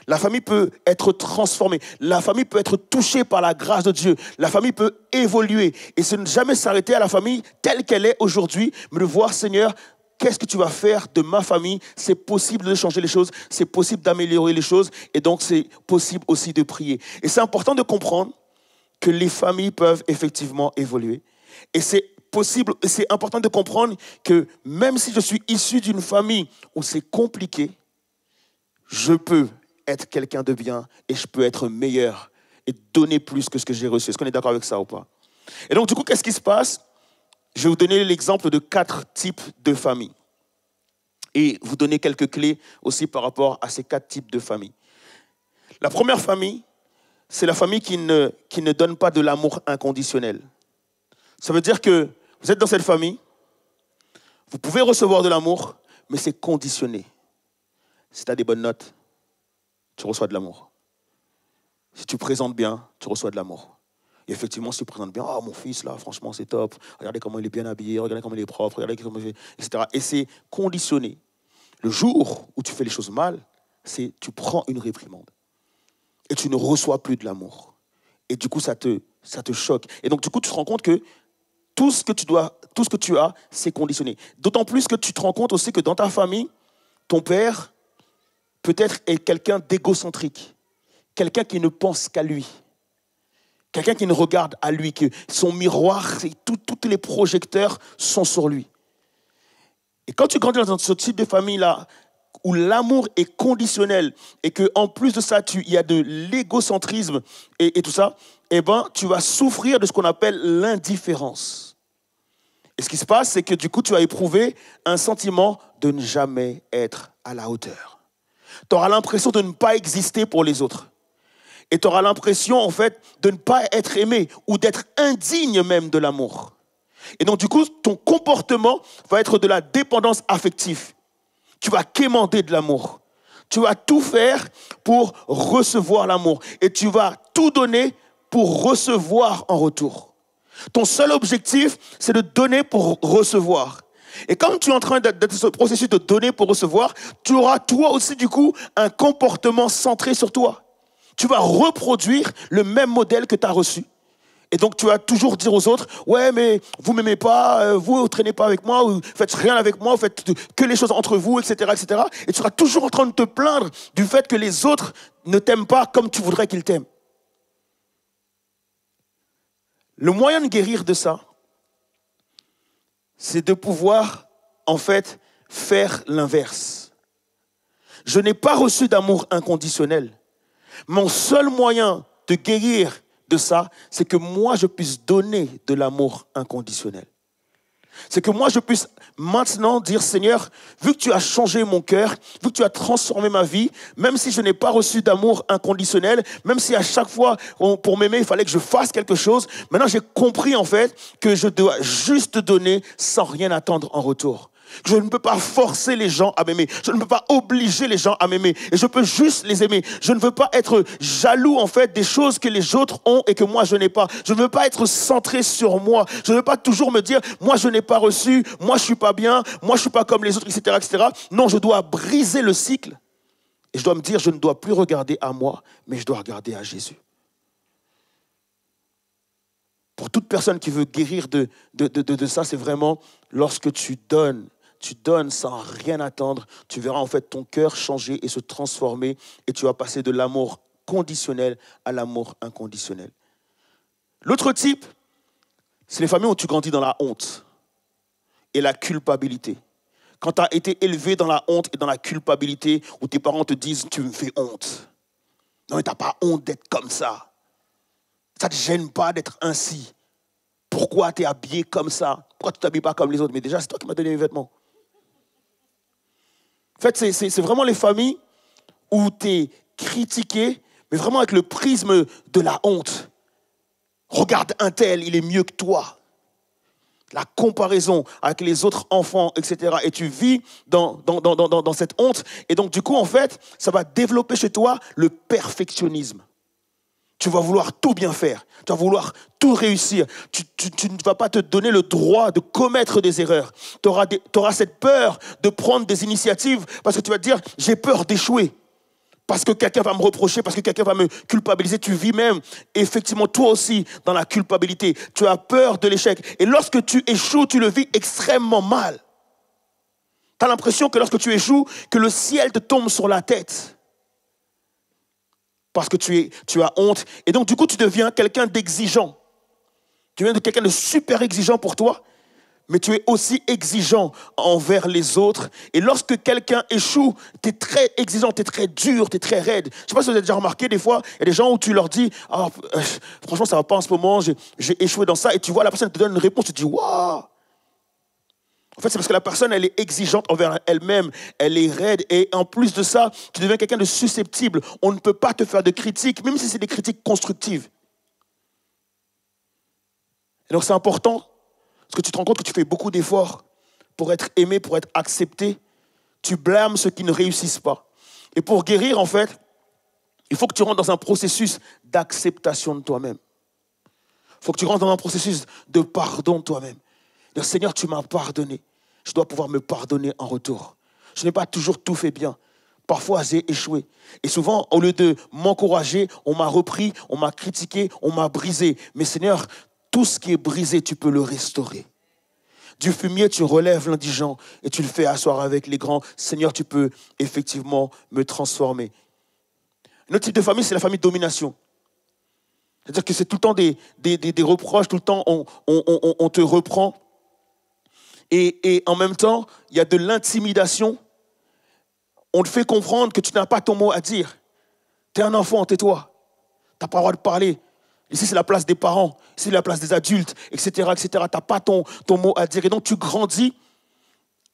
La famille peut être transformée. La famille peut être touchée par la grâce de Dieu. La famille peut évoluer. Et ce ne jamais s'arrêter à la famille telle qu'elle est aujourd'hui, mais de voir, Seigneur, qu'est-ce que tu vas faire de ma famille? C'est possible de changer les choses. C'est possible d'améliorer les choses. Et donc, c'est possible aussi de prier. Et c'est important de comprendre que les familles peuvent effectivement évoluer. Et c'est possible, c'est important de comprendre que même si je suis issu d'une famille où c'est compliqué, je peux être quelqu'un de bien et je peux être meilleur et donner plus que ce que j'ai reçu. Est-ce qu'on est d'accord avec ça ou pas? Et donc, du coup, qu'est-ce qui se passe? Je vais vous donner l'exemple de 4 types de familles. Et vous donner quelques clés aussi par rapport à ces 4 types de familles. La première famille, c'est la famille qui ne donne pas de l'amour inconditionnel. Ça veut dire que vous êtes dans cette famille, vous pouvez recevoir de l'amour, mais c'est conditionné. Si tu as des bonnes notes, tu reçois de l'amour. Si tu présentes bien, tu reçois de l'amour. Et effectivement, si tu présentes bien, mon fils là, franchement, c'est top. Regardez comment il est bien habillé, regardez comment il est propre, regardez comment il est, etc. Et c'est conditionné. Le jour où tu fais les choses mal, c'est tu prends une réprimande. Et tu ne reçois plus de l'amour. Et du coup, ça te choque. Et donc, du coup, tu te rends compte que tout ce que tu as, c'est conditionné. D'autant plus que tu te rends compte aussi que dans ta famille, ton père, peut-être, est quelqu'un d'égocentrique. Quelqu'un qui ne pense qu'à lui. Quelqu'un qui ne regarde à lui, que son miroir, tous les projecteurs sont sur lui. Et quand tu grandis dans ce type de famille-là, où l'amour est conditionnel et qu'en plus de ça, il y a de l'égocentrisme et tout ça, eh ben, tu vas souffrir de ce qu'on appelle l'indifférence. Et ce qui se passe, c'est que du coup, tu vas éprouver un sentiment de ne jamais être à la hauteur. Tu auras l'impression de ne pas exister pour les autres. Et tu auras l'impression, en fait, de ne pas être aimé ou d'être indigne même de l'amour. Et donc, du coup, ton comportement va être de la dépendance affective. Tu vas quémander de l'amour. Tu vas tout faire pour recevoir l'amomour. Et tu vas tout donner pour recevoir en retour. Ton seul objectif, c'est de donner pour recevoir. Et comme tu es en train d'être ce processus de donner pour recevoir, tu auras toi aussi, du coup, un comportement centré sur toi. Tu vas reproduire le même modèle que tu as reçu. Et donc, tu vas toujours dire aux autres, ouais, mais vous ne m'aimez pas, vous ne traînez pas avec moi, vous ne faites rien avec moi, vous faites que les choses entre vous, etc., etc. Et tu seras toujours en train de te plaindre du fait que les autres ne t'aiment pas comme tu voudrais qu'ils t'aiment. Le moyen de guérir de ça, c'est de pouvoir, en fait, faire l'inverse. Je n'ai pas reçu d'amour inconditionnel. Mon seul moyen de guérir de ça, c'est que moi, je puisse donner de l'amour inconditionnel. C'est que moi, je puisse maintenant dire, Seigneur, vu que tu as changé mon cœur, vu que tu as transformé ma vie, même si je n'ai pas reçu d'amour inconditionnel, même si à chaque fois, pour m'aimer, il fallait que je fasse quelque chose, maintenant j'ai compris en fait que je dois juste donner sans rien attendre en retour. Je ne peux pas forcer les gens à m'aimer. Je ne peux pas obliger les gens à m'aimer. Et je peux juste les aimer. Je ne veux pas être jaloux, en fait, des choses que les autres ont et que moi, je n'ai pas. Je ne veux pas être centré sur moi. Je ne veux pas toujours me dire, moi, je n'ai pas reçu, moi, je ne suis pas bien, moi, je ne suis pas comme les autres, etc., etc. Non, je dois briser le cycle. Et je dois me dire, je ne dois plus regarder à moi, mais je dois regarder à Jésus. Pour toute personne qui veut guérir de ça, c'est vraiment lorsque tu donnes sans rien attendre, tu verras en fait ton cœur changer et se transformer et tu vas passer de l'amour conditionnel à l'amour inconditionnel. L'autre type, c'est les familles où tu grandis dans la honte et la culpabilité. Quand tu as été élevé dans la honte et dans la culpabilité, où tes parents te disent « tu me fais honte ». Non mais tu n'as pas honte d'être comme ça. Ça ne te gêne pas d'être ainsi. Pourquoi tu es habillé comme ça? Pourquoi tu ne t'habilles pas comme les autres? Mais déjà, c'est toi qui m'as donné mes vêtements. En fait, c'est vraiment les familles où tu es critiqué, mais vraiment avec le prisme de la honte. Regarde un tel, il est mieux que toi. la comparaison avec les autres enfants, etc. Et tu vis dans cette honte. Et donc, du coup, en fait, ça va développer chez toi le perfectionnisme. Tu vas vouloir tout bien faire. Tu vas vouloir tout réussir. Tu ne vas pas te donner le droit de commettre des erreurs. Tu auras cette peur de prendre des initiatives parce que tu vas te dire, j'ai peur d'échouer. Parce que quelqu'un va me reprocher, parce que quelqu'un va me culpabiliser. Tu vis même, effectivement, toi aussi, dans la culpabilité. Tu as peur de l'échec. Et lorsque tu échoues, tu le vis extrêmement mal. Tu as l'impression que lorsque tu échoues, que le ciel te tombe sur la tête. Parce que tu as honte. Et donc, du coup, tu deviens quelqu'un d'exigeant. Tu deviens quelqu'un de super exigeant pour toi. Mais tu es aussi exigeant envers les autres. Et lorsque quelqu'un échoue, tu es très exigeant, tu es très dur, tu es très raide. Je ne sais pas si vous avez déjà remarqué, des fois, il y a des gens où tu leur dis ah, franchement, ça ne va pas en ce moment, j'ai échoué dans ça. Et tu vois, la personne te donne une réponse, tu te dis waouh. En fait, c'est parce que la personne, elle est exigeante envers elle-même, elle est raide. Et en plus de ça, tu deviens quelqu'un de susceptible. On ne peut pas te faire de critiques, même si c'est des critiques constructives. Et donc, c'est important. Parce que tu te rends compte que tu fais beaucoup d'efforts pour être aimé, pour être accepté. Tu blâmes ceux qui ne réussissent pas. Et pour guérir, en fait, il faut que tu rentres dans un processus d'acceptation de toi-même. Il faut que tu rentres dans un processus de pardon de toi-même. Dire, Seigneur, tu m'as pardonné. Je dois pouvoir me pardonner en retour. Je n'ai pas toujours tout fait bien. Parfois, j'ai échoué. Et souvent, au lieu de m'encourager, on m'a repris, on m'a critiqué, on m'a brisé. Mais Seigneur, tout ce qui est brisé, tu peux le restaurer. Du fumier, tu relèves l'indigent et tu le fais asseoir avec les grands. Seigneur, tu peux effectivement me transformer. Notre type de famille, c'est la famille de domination. C'est-à-dire que c'est tout le temps des reproches, tout le temps on te reprend. Et en même temps, il y a de l'intimidation. On te fait comprendre que tu n'as pas ton mot à dire. Tu es un enfant, tais-toi. Tu n'as pas le droit de parler. Ici, c'est la place des parents. Ici, c'est la place des adultes, etc. etc. Tu n'as pas ton mot à dire. Et donc, tu grandis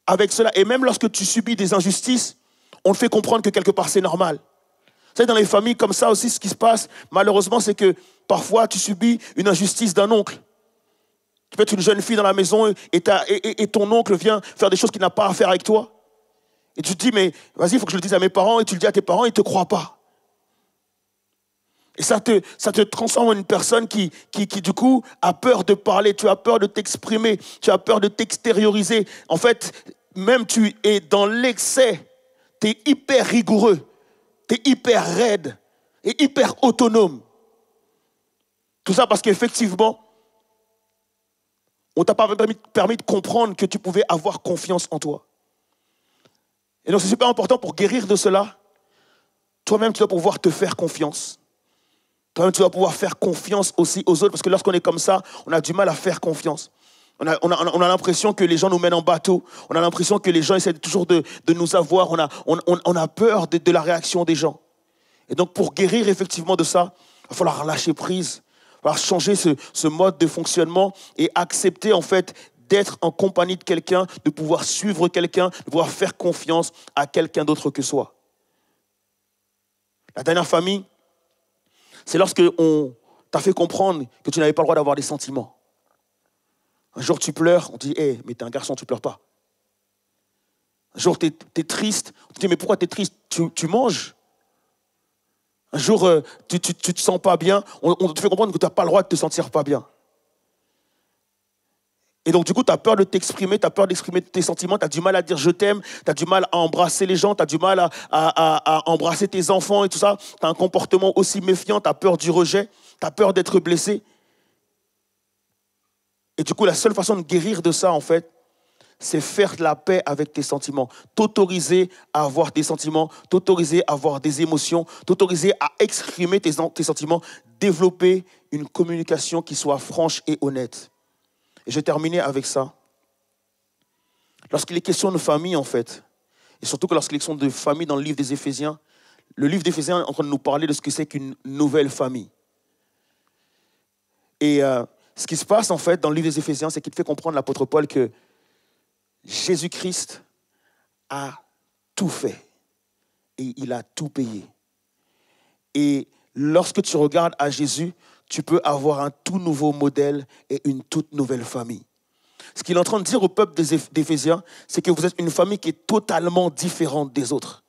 avec cela. Et même lorsque tu subis des injustices, on te fait comprendre que quelque part, c'est normal. Vous savez, dans les familles comme ça aussi, ce qui se passe, malheureusement, c'est que parfois, tu subis une injustice d'un oncle. Tu peux être une jeune fille dans la maison et ton oncle vient faire des choses qu'il n'a pas à faire avec toi. Et tu te dis, mais vas-y, il faut que je le dise à mes parents. Et tu le dis à tes parents, ils ne te croient pas. Et ça te transforme en une personne qui, du coup, a peur de parler. Tu as peur de t'exprimer. Tu as peur de t'extérioriser. En fait, même tu es dans l'excès. Tu es hyper rigoureux. Tu es hyper raide. Et hyper autonome. Tout ça parce qu'effectivement, on ne t'a pas permis de comprendre que tu pouvais avoir confiance en toi. Et donc, c'est super important pour guérir de cela. Toi-même, tu dois pouvoir te faire confiance. Toi-même, tu dois pouvoir faire confiance aussi aux autres. Parce que lorsqu'on est comme ça, on a du mal à faire confiance. On a l'impression que les gens nous mènent en bateau. On a l'impression que les gens essaient toujours de nous avoir. On a peur de la réaction des gens. Et donc, pour guérir effectivement de ça, il va falloir lâcher prise. Il va falloir changer ce mode de fonctionnement et accepter en fait d'être en compagnie de quelqu'un, de pouvoir suivre quelqu'un, de pouvoir faire confiance à quelqu'un d'autre que soi. La dernière famille, c'est lorsque on t'a fait comprendre que tu n'avais pas le droit d'avoir des sentiments. Un jour, tu pleures, on te dit hey, mais t'es un garçon, tu ne pleures pas. Un jour, tu es triste, on te dit mais pourquoi tu es triste? Tu manges. Un jour, tu te sens pas bien, on te fait comprendre que tu n'as pas le droit de te sentir pas bien. Et donc, du coup, tu as peur de t'exprimer, tu as peur d'exprimer tes sentiments, tu as du mal à dire je t'aime, tu as du mal à embrasser les gens, tu as du mal à embrasser tes enfants et tout ça. Tu as un comportement aussi méfiant, tu as peur du rejet, tu as peur d'être blessé. Et du coup, la seule façon de guérir de ça, en fait, c'est faire de la paix avec tes sentiments. T'autoriser à avoir des sentiments, t'autoriser à avoir des émotions, t'autoriser à exprimer tes sentiments, développer une communication qui soit franche et honnête. Et je vais terminer avec ça. Lorsqu'il est question de famille, en fait, et surtout que lorsqu'il est question de famille dans le livre des Éphésiens, le livre d'Éphésiens est en train de nous parler de ce que c'est qu'une nouvelle famille. Et ce qui se passe, en fait, dans le livre des Éphésiens, c'est qu'il te fait comprendre, l'apôtre Paul, que Jésus-Christ a tout fait. Et il a tout payé. Et lorsque tu regardes à Jésus, tu peux avoir un tout nouveau modèle et une toute nouvelle famille. Ce qu'il est en train de dire au peuple d'Éphésiens, c'est que vous êtes une famille qui est totalement différente des autres.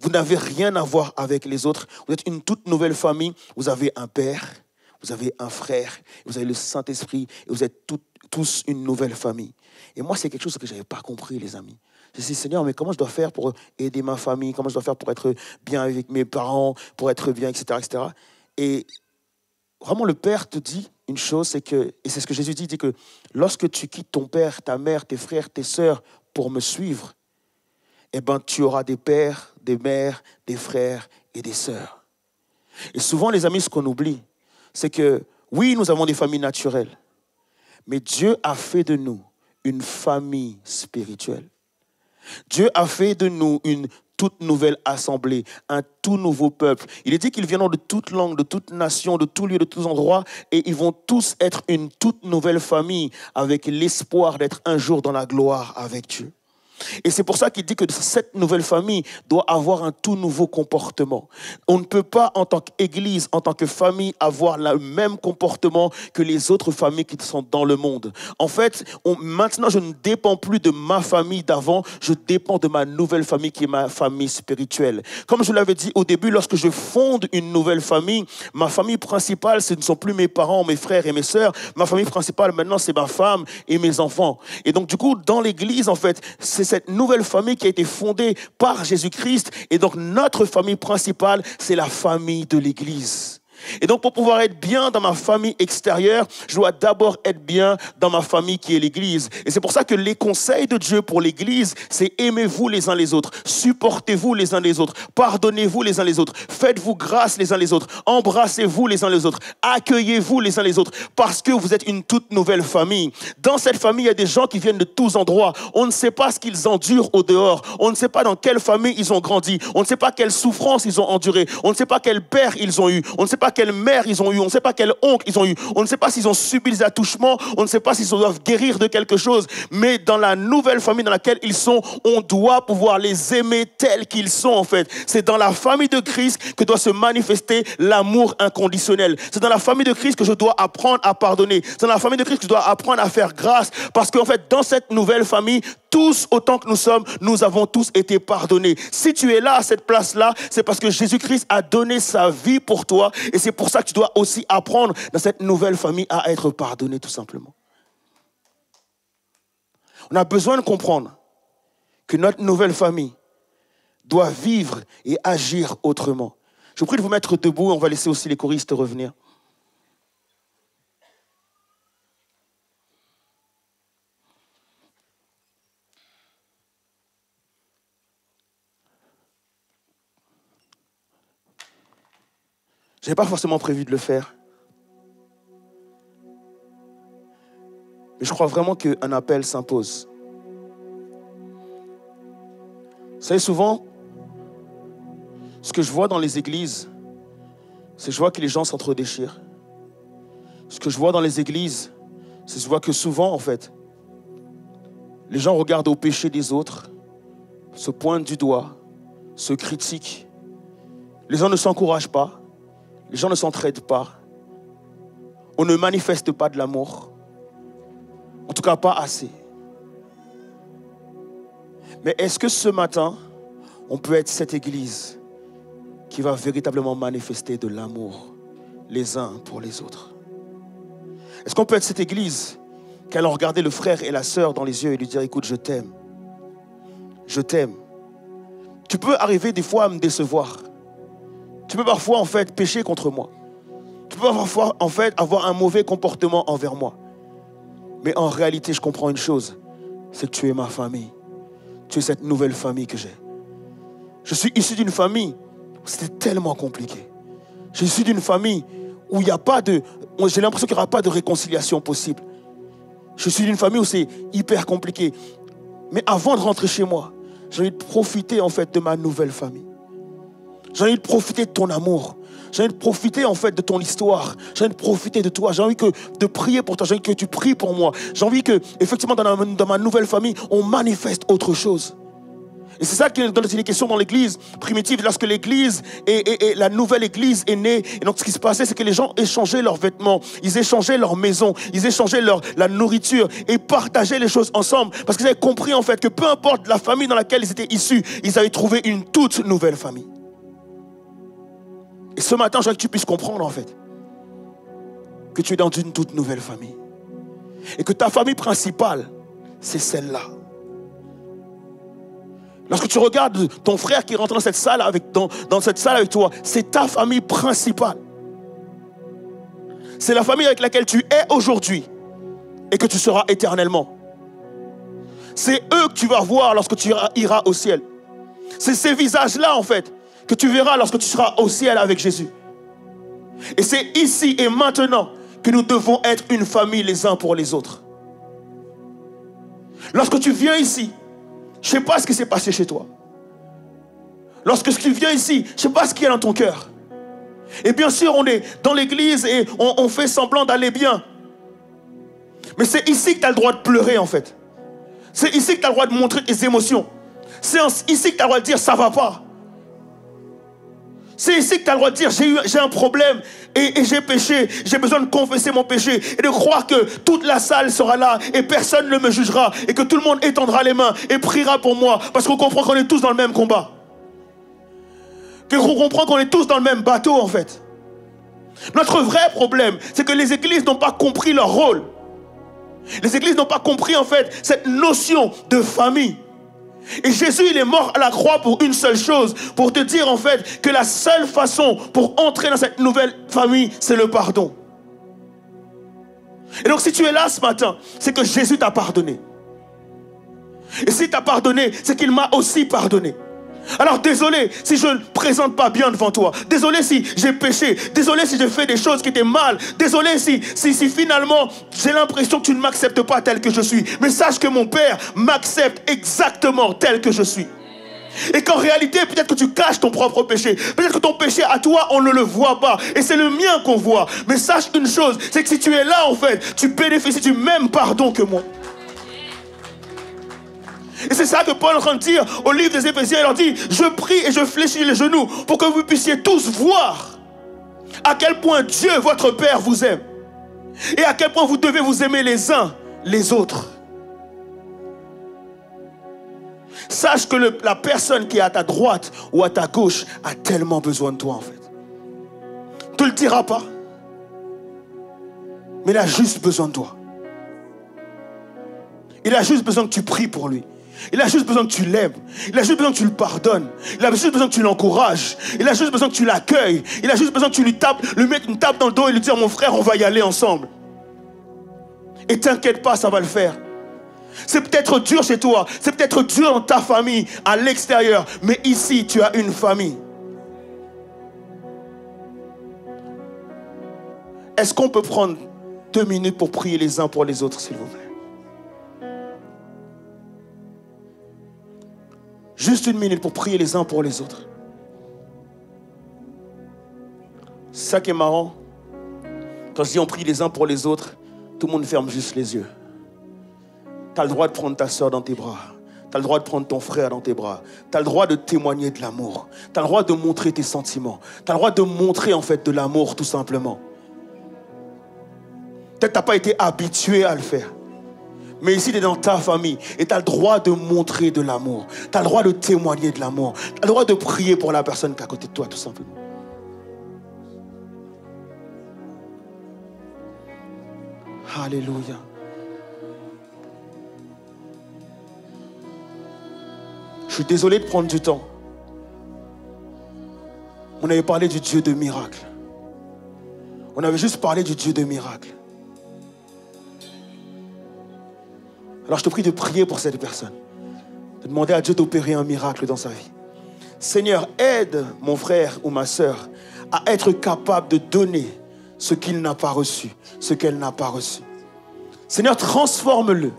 Vous n'avez rien à voir avec les autres. Vous êtes une toute nouvelle famille. Vous avez un père, vous avez un frère, vous avez le Saint-Esprit, et vous êtes tous une nouvelle famille. Et moi, c'est quelque chose que je n'avais pas compris, les amis. Je me suis dit, Seigneur, mais comment je dois faire pour aider ma famille? Comment je dois faire pour être bien avec mes parents, pour être bien, etc., etc. Et vraiment, le Père te dit une chose, c'est que, et c'est ce que Jésus dit que lorsque tu quittes ton père, ta mère, tes frères, tes sœurs pour me suivre, eh ben, tu auras des pères, des mères, des frères et des sœurs. Et souvent, les amis, ce qu'on oublie, c'est que, oui, nous avons des familles naturelles, mais Dieu a fait de nous une famille spirituelle. Dieu a fait de nous une toute nouvelle assemblée, un tout nouveau peuple. Il est dit qu'ils viendront de toute langue, de toute nation, de tout lieu, de tous endroits, et ils vont tous être une toute nouvelle famille avec l'espoir d'être un jour dans la gloire avec Dieu. Et c'est pour ça qu'il dit que cette nouvelle famille doit avoir un tout nouveau comportement. On ne peut pas, en tant qu'église, en tant que famille, avoir le même comportement que les autres familles qui sont dans le monde. En fait, maintenant, je ne dépends plus de ma famille d'avant, je dépends de ma nouvelle famille qui est ma famille spirituelle. Comme je l'avais dit au début, lorsque je fonde une nouvelle famille, ma famille principale, ce ne sont plus mes parents, mes frères et mes sœurs. Ma famille principale, maintenant, c'est ma femme et mes enfants. Et donc, du coup, dans l'église, en fait, c'est cette nouvelle famille qui a été fondée par Jésus-Christ. Et donc, notre famille principale, c'est la famille de l'Église. Et donc, pour pouvoir être bien dans ma famille extérieure, je dois d'abord être bien dans ma famille qui est l'Église. Et c'est pour ça que les conseils de Dieu pour l'Église, c'est aimez-vous les uns les autres, supportez-vous les uns les autres, pardonnez-vous les uns les autres, faites-vous grâce les uns les autres, embrassez-vous les uns les autres, accueillez-vous les uns les autres, parce que vous êtes une toute nouvelle famille. Dans cette famille, il y a des gens qui viennent de tous endroits. On ne sait pas ce qu'ils endurent au dehors. On ne sait pas dans quelle famille ils ont grandi. On ne sait pas quelles souffrances ils ont endurées. On ne sait pas quel père ils ont eu. On ne sait pas quelle mère ils ont eu, on ne sait pas quel oncle ils ont eu, on ne sait pas s'ils ont subi des attouchements, on ne sait pas s'ils doivent guérir de quelque chose, mais dans la nouvelle famille dans laquelle ils sont, on doit pouvoir les aimer tels qu'ils sont en fait. C'est dans la famille de Christ que doit se manifester l'amour inconditionnel. C'est dans la famille de Christ que je dois apprendre à pardonner. C'est dans la famille de Christ que je dois apprendre à faire grâce, parce qu'en fait, dans cette nouvelle famille, tous, autant que nous sommes, nous avons tous été pardonnés. Si tu es là, à cette place-là, c'est parce que Jésus-Christ a donné sa vie pour toi. Et c'est pour ça que tu dois aussi apprendre dans cette nouvelle famille à être pardonné, tout simplement. On a besoin de comprendre que notre nouvelle famille doit vivre et agir autrement. Je vous prie de vous mettre debout. On va laisser aussi les choristes revenir. Je n'avais pas forcément prévu de le faire. Mais je crois vraiment qu'un appel s'impose. Vous savez, souvent, ce que je vois dans les églises, c'est que je vois que les gens s'entre-déchirent. Ce que je vois dans les églises, c'est que je vois que souvent, en fait, les gens regardent au péché des autres, se pointent du doigt, se critiquent. Les gens ne s'encouragent pas. Les gens ne s'entraident pas. On ne manifeste pas de l'amour. En tout cas, pas assez. Mais est-ce que ce matin, on peut être cette église qui va véritablement manifester de l'amour les uns pour les autres? Est-ce qu'on peut être cette église qui allait regarder le frère et la sœur dans les yeux et lui dire, écoute, je t'aime. Je t'aime. Tu peux arriver des fois à me décevoir. Tu peux parfois, en fait, pécher contre moi. Tu peux parfois, en fait, avoir un mauvais comportement envers moi. Mais en réalité, je comprends une chose. C'est que tu es ma famille. Tu es cette nouvelle famille que j'ai. Je suis issu d'une famille où c'était tellement compliqué. Je suis issu d'une famille où il n'y a pas de... J'ai l'impression qu'il n'y aura pas de réconciliation possible. Je suis d'une famille où c'est hyper compliqué. Mais avant de rentrer chez moi, j'ai envie de profiter, en fait, de ma nouvelle famille. J'ai envie de profiter de ton amour. J'ai envie de profiter en fait de ton histoire. J'ai envie de profiter de toi. J'ai envie de prier pour toi. J'ai envie que tu pries pour moi. J'ai envie que, effectivement, dans ma nouvelle famille, on manifeste autre chose. Et c'est ça qui est dans les questions dans l'église primitive. Lorsque l'église et la nouvelle église est née, et donc ce qui se passait, c'est que les gens échangeaient leurs vêtements, ils échangeaient leur maison, ils échangeaient la nourriture et partageaient les choses ensemble. Parce qu'ils avaient compris en fait que peu importe la famille dans laquelle ils étaient issus, ils avaient trouvé une toute nouvelle famille. Et ce matin, je voudrais que tu puisses comprendre en fait que tu es dans une toute nouvelle famille. Et que ta famille principale, c'est celle-là. Lorsque tu regardes ton frère qui rentre dans cette salle avec toi, c'est ta famille principale. C'est la famille avec laquelle tu es aujourd'hui et que tu seras éternellement. C'est eux que tu vas voir lorsque tu iras au ciel. C'est ces visages-là en fait que tu verras lorsque tu seras au ciel avec Jésus. Et c'est ici et maintenant que nous devons être une famille les uns pour les autres. Lorsque tu viens ici, je ne sais pas ce qui s'est passé chez toi. Lorsque tu viens ici, je ne sais pas ce qu'il y a dans ton cœur. Et bien sûr, on est dans l'église et on fait semblant d'aller bien. Mais c'est ici que tu as le droit de pleurer en fait. C'est ici que tu as le droit de montrer tes émotions. C'est ici que tu as le droit de dire ça ne va pas. C'est ici que tu as le droit de dire j'ai un problème et j'ai péché, j'ai besoin de confesser mon péché et de croire que toute la salle sera là et personne ne me jugera et que tout le monde étendra les mains et priera pour moi parce qu'on comprend qu'on est tous dans le même combat. Qu'on comprend qu'on est tous dans le même bateau en fait. Notre vrai problème, c'est que les églises n'ont pas compris leur rôle. Les églises n'ont pas compris en fait cette notion de famille. Et Jésus, il est mort à la croix pour une seule chose, pour te dire en fait que la seule façon pour entrer dans cette nouvelle famille, c'est le pardon. Et donc si tu es là ce matin, c'est que Jésus t'a pardonné. Et s'il t'a pardonné, c'est qu'il m'a aussi pardonné. Alors désolé si je ne présente pas bien devant toi. Désolé si j'ai péché. Désolé si j'ai fait des choses qui étaient mal. Désolé si finalement j'ai l'impression que tu ne m'acceptes pas tel que je suis. Mais sache que mon Père m'accepte exactement tel que je suis. Et qu'en réalité, peut-être que tu caches ton propre péché. Peut-être que ton péché à toi, on ne le voit pas. Et c'est le mien qu'on voit. Mais sache une chose, c'est que si tu es là en fait, tu bénéficies du même pardon que moi. Et c'est ça que Paul est en train de dire au livre des Éphésiens. Il leur dit, je prie et je fléchis les genoux pour que vous puissiez tous voir à quel point Dieu, votre Père, vous aime. Et à quel point vous devez vous aimer les uns les autres. Sache que la personne qui est à ta droite ou à ta gauche a tellement besoin de toi en fait. Tu ne te le diras pas. Mais il a juste besoin de toi. Il a juste besoin que tu pries pour lui. Il a juste besoin que tu l'aimes. Il a juste besoin que tu le pardonnes. Il a juste besoin que tu l'encourages. Il a juste besoin que tu l'accueilles. Il a juste besoin que tu lui mettes une tape dans le dos et lui dire, mon frère, on va y aller ensemble. Et t'inquiète pas, ça va le faire. C'est peut-être dur chez toi. C'est peut-être dur dans ta famille, à l'extérieur. Mais ici, tu as une famille. Est-ce qu'on peut prendre 2 minutes pour prier les uns pour les autres, s'il vous plaît? Juste 1 minute pour prier les uns pour les autres. C'est ça qui est marrant. Quand je dis on prie les uns pour les autres, tout le monde ferme juste les yeux. Tu as le droit de prendre ta soeur dans tes bras. Tu as le droit de prendre ton frère dans tes bras. Tu as le droit de témoigner de l'amour. Tu as le droit de montrer tes sentiments. Tu as le droit de montrer en fait de l'amour tout simplement. Peut-être que tu n'as pas été habitué à le faire. Mais ici, tu es dans ta famille et tu as le droit de montrer de l'amour. Tu as le droit de témoigner de l'amour. Tu as le droit de prier pour la personne qui est à côté de toi, tout simplement. Alléluia. Je suis désolé de prendre du temps. On avait parlé du Dieu de miracles. On avait juste parlé du Dieu de miracles. Alors je te prie de prier pour cette personne. De demander à Dieu d'opérer un miracle dans sa vie. Seigneur, aide mon frère ou ma sœur à être capable de donner ce qu'il n'a pas reçu, ce qu'elle n'a pas reçu. Seigneur, transforme-le.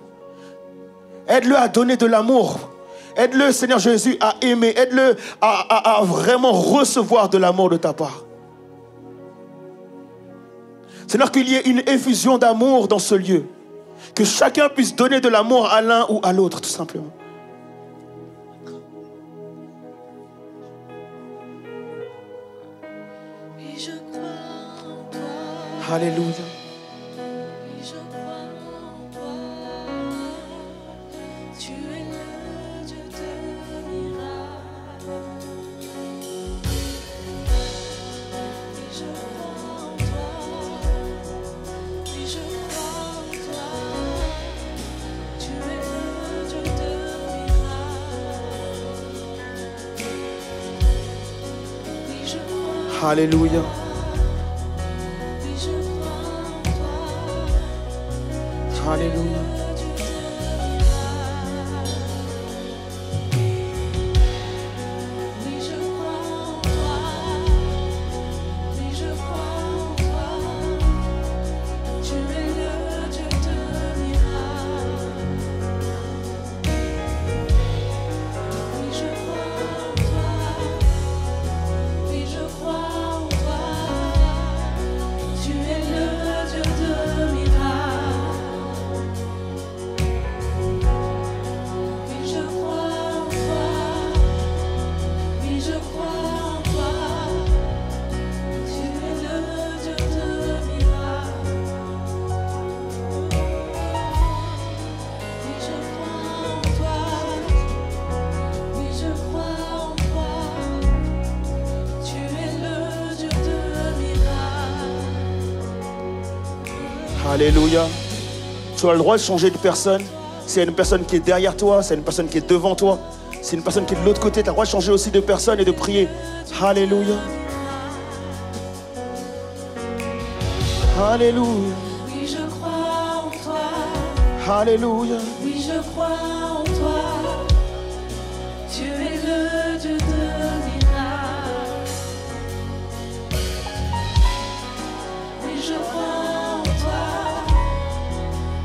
Aide-le à donner de l'amour. Aide-le, Seigneur Jésus, à aimer. Aide-le à vraiment recevoir de l'amour de ta part. Seigneur, qu'il y ait une effusion d'amour dans ce lieu. Que chacun puisse donner de l'amour à l'un ou à l'autre, tout simplement. Oui, je crois en toi. Alléluia. Oui, je crois en toi. Tu es le Dieu de miracles. Oui, je crois en toi. Oui, je crois en toi. Tu es le Dieu de miracles. Oui, je crois. Alléluia. Oui, je crois en toi. Alléluia. Oui, je crois en toi. Oui, je crois en toi. Tu es le Dieu de miracles. Oui, je crois en toi. Oui, je crois en toi. Tu es le Dieu de miracles. Oui, je crois en toi. Oui, je crois en toi. Tu es le Dieu de miracles. Oui, je crois en toi. Oui, je crois en toi. Tu es le Dieu de miracles. Alléluia. Tu as le droit de changer de personne. C'est une personne qui est derrière toi, c'est une personne qui est devant toi, c'est une personne qui est de l'autre côté. Tu as le droit de changer aussi de personne et de prier. Alléluia. Alléluia. Oui, je crois en toi. Alléluia. Oui, je crois en toi. Tu es le Dieu de miracles. Oui, je crois en toi.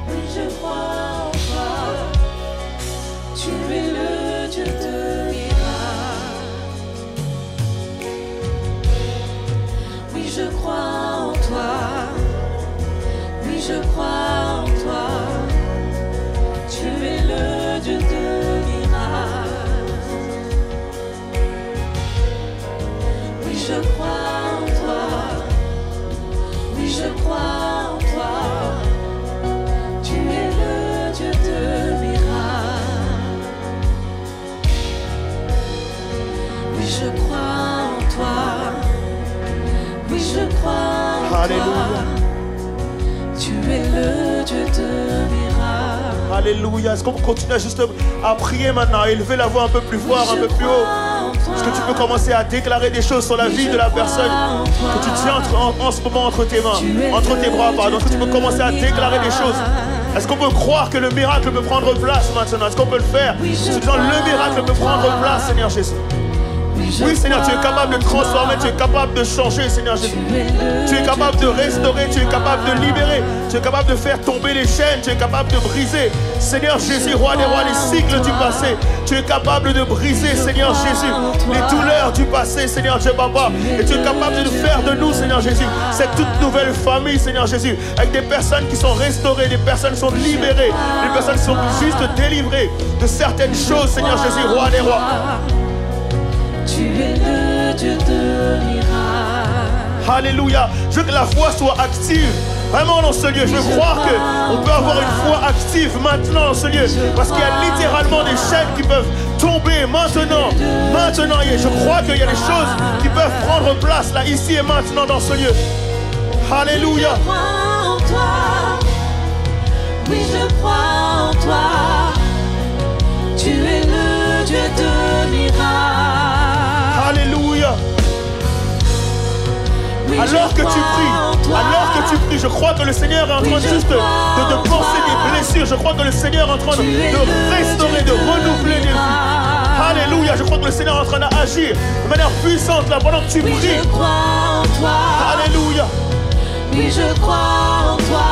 Oui, je crois en toi. Tu es le Dieu de miracles. Oui, je crois en toi. Oui, je crois en toi. Tu es le Dieu de miracles. Oui, je crois en toi. Oui, je crois en toi. Tu es le Dieu de miracles. Oui, je crois en toi. Oui, je crois en toi. Alléluia. Tu es le Dieu de miracles. Alléluia. Est-ce qu'on peut continuer juste à prier maintenant, à élever la voix un peu plus fort, un peu plus haut? Est-ce que tu peux commencer à déclarer des choses sur la vie de la personne que tu tiens en ce moment entre tes mains, entre tes bras, pardon? Est-ce que tu peux commencer à déclarer des choses? Est-ce qu'on peut croire que le miracle peut prendre place maintenant? Est-ce qu'on peut le faire? En disant le miracle peut prendre place, Seigneur Jésus. Oui, Seigneur, tu es capable de transformer, tu es capable de changer, Seigneur Jésus. Tu es capable de restaurer, tu es capable de libérer, tu es capable de faire tomber les chaînes, tu es capable de briser, Seigneur Jésus, roi des rois, les cycles du passé. Tu es capable de briser, Seigneur Jésus, les douleurs du passé, Seigneur Dieu Papa. Et tu es capable de faire de nous, Seigneur Jésus, cette toute nouvelle famille, Seigneur Jésus, avec des personnes qui sont restaurées, des personnes qui sont libérées, des personnes qui sont juste délivrées de certaines choses, Seigneur Jésus, roi des rois. Tu es le Dieu de miracles. Alléluia. Je veux que la foi soit active. Vraiment dans ce lieu. Je veux croire qu'on peut avoir une foi active maintenant dans ce lieu. Parce qu'il y a littéralement des chaînes qui peuvent tomber maintenant. Maintenant. Et je crois qu'il y a des choses qui peuvent prendre place là, ici et maintenant dans ce lieu. Alléluia. Je crois en toi. Oui, je crois en toi. Tu es le Dieu de miracles. Alléluia. Oui, Alors que tu pries, je crois que le Seigneur est en train juste de penser des blessures. Je crois que le Seigneur est en train de restaurer, de renouveler des vies. Alléluia. Je crois que le Seigneur est en train d'agir de manière puissante là pendant que tu oui, pries. Je crois en toi. Alléluia. Oui, je crois en toi.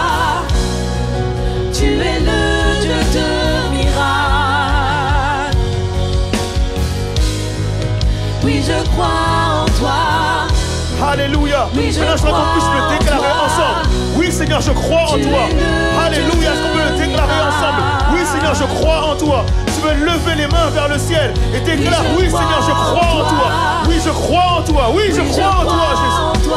Tu es le Dieu de miracles. Oui, je crois en toi. Alléluia. Oui, je maintenant, je voudrais qu'on puisse crois le déclarer en toi. ensemble. Oui, Seigneur, je crois en Tu toi. es le Alléluia. Est-ce qu'on peut le déclarer ensemble? Oui, Seigneur, je crois en toi. Tu veux lever les mains vers le ciel et déclare, oui, Seigneur, je crois en toi. Oui, je crois en toi. Oui, je crois en toi, Jésus.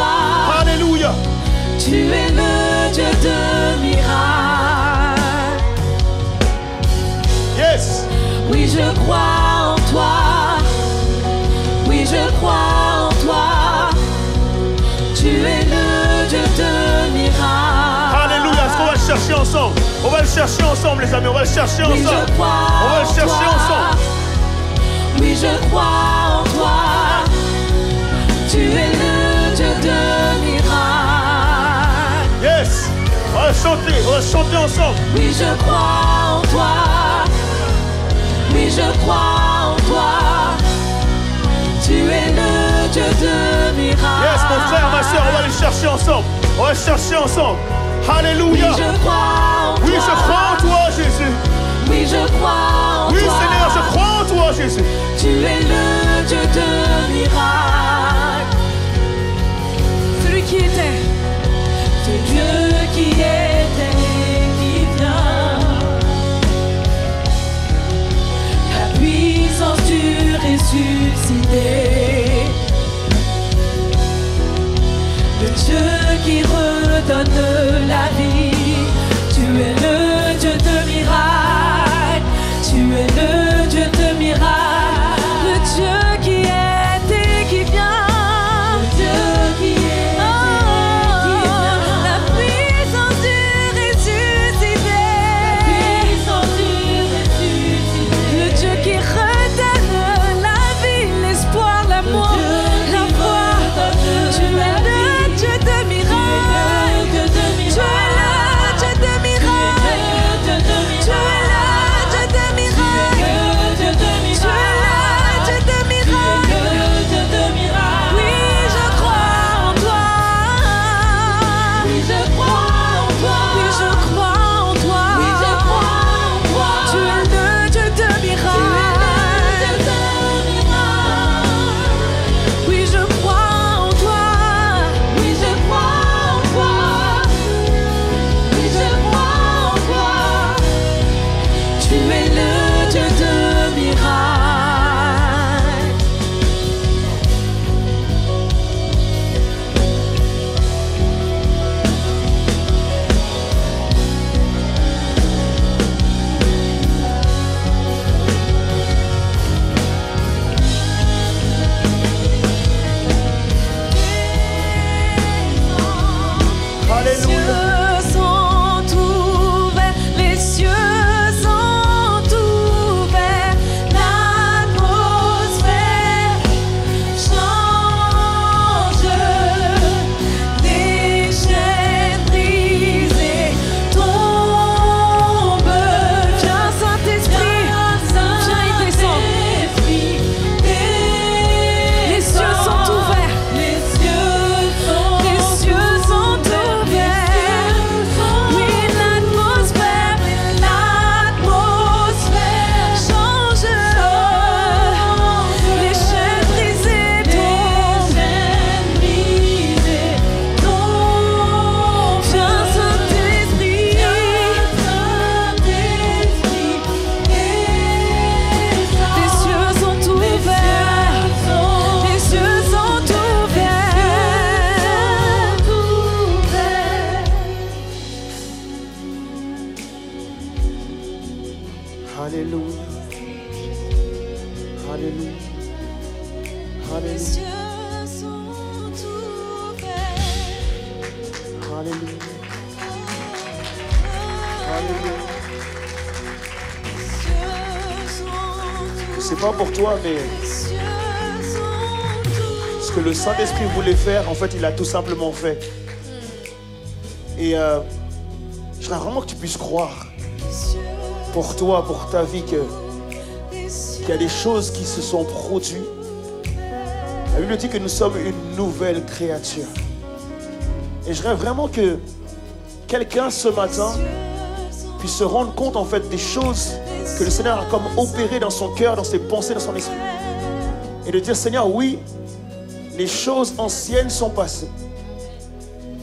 chercher ensemble. On va le chercher ensemble, les amis. On va le chercher Oui, ensemble. je crois On va le en chercher toi. ensemble. Oui, je crois en toi. Tu es le Dieu de miracles. Yes. On va chanter ensemble. Oui, je crois en toi. Oui, je crois en toi. Tu es le Dieu de miracles. Yes, mon frère, ma soeur, on va le chercher ensemble. On va le chercher ensemble. Oui, Alléluia. je crois en toi. Oui, je crois en toi, Jésus. Oui, je crois en Oui, toi. Seigneur, je crois en toi, Jésus. Tu es le Dieu de miracles. Celui qui était. Ce Dieu qui était et qui vient. La puissance du ressuscité. Le Dieu qui redonne la vie. Tu es le Dieu de miracles. Tu es le Dieu de miracles. Le Dieu qui est et qui vient. Le Dieu qui est et qui vient. La puissance du ressuscité. La puissance du ressuscité. Le Dieu qui redonne la vie, l'espoir, l'amour, la foi. Tu es le Dieu de miracles. Tu es le Dieu de miracles. Tu es le Dieu de miracles. Tu es le Dieu de miracles. Oui, je crois en toi. Oui, je crois en toi. Oui, je crois en toi. Oui, je crois en toi. Tu es le Dieu de miracles. Oui, je crois en toi. Oui, je crois en toi. Oui, je crois en toi. Tu es le Dieu de miracles. Les Alléluia. cieux sont ouverts, les cieux sont ouverts, l'atmosphère change, les chaînes brisées tombent. Viens Saint-Esprit, viens y descendre. Les cieux sont ouverts, les cieux sont ouverts. Oui, l'atmosphère change. Les chaînes brisées tombent. Viens Saint-Esprit. Les cieux sont ouverts. Les cieux sont ouverts. Alléluia. Alléluia. Les Alléluia. cieux sont ouverts. Alléluia. Alléluia. Les cieux sont Je sais pas pour toi, mais Les cieux sont ce que le Saint-Esprit voulait faire, en fait, il a tout simplement fait. Et je voudrais vraiment que tu puisses croire pour toi, pour ta vie, qu'il y a des choses qui se sont produites. La Bible dit que nous sommes une nouvelle créature. Et je voudrais vraiment que quelqu'un ce matin puisse se rendre compte en fait des choses que le Seigneur a comme opérées dans son cœur, dans ses pensées, dans son esprit. Et de dire, Seigneur, oui, les choses anciennes sont passées.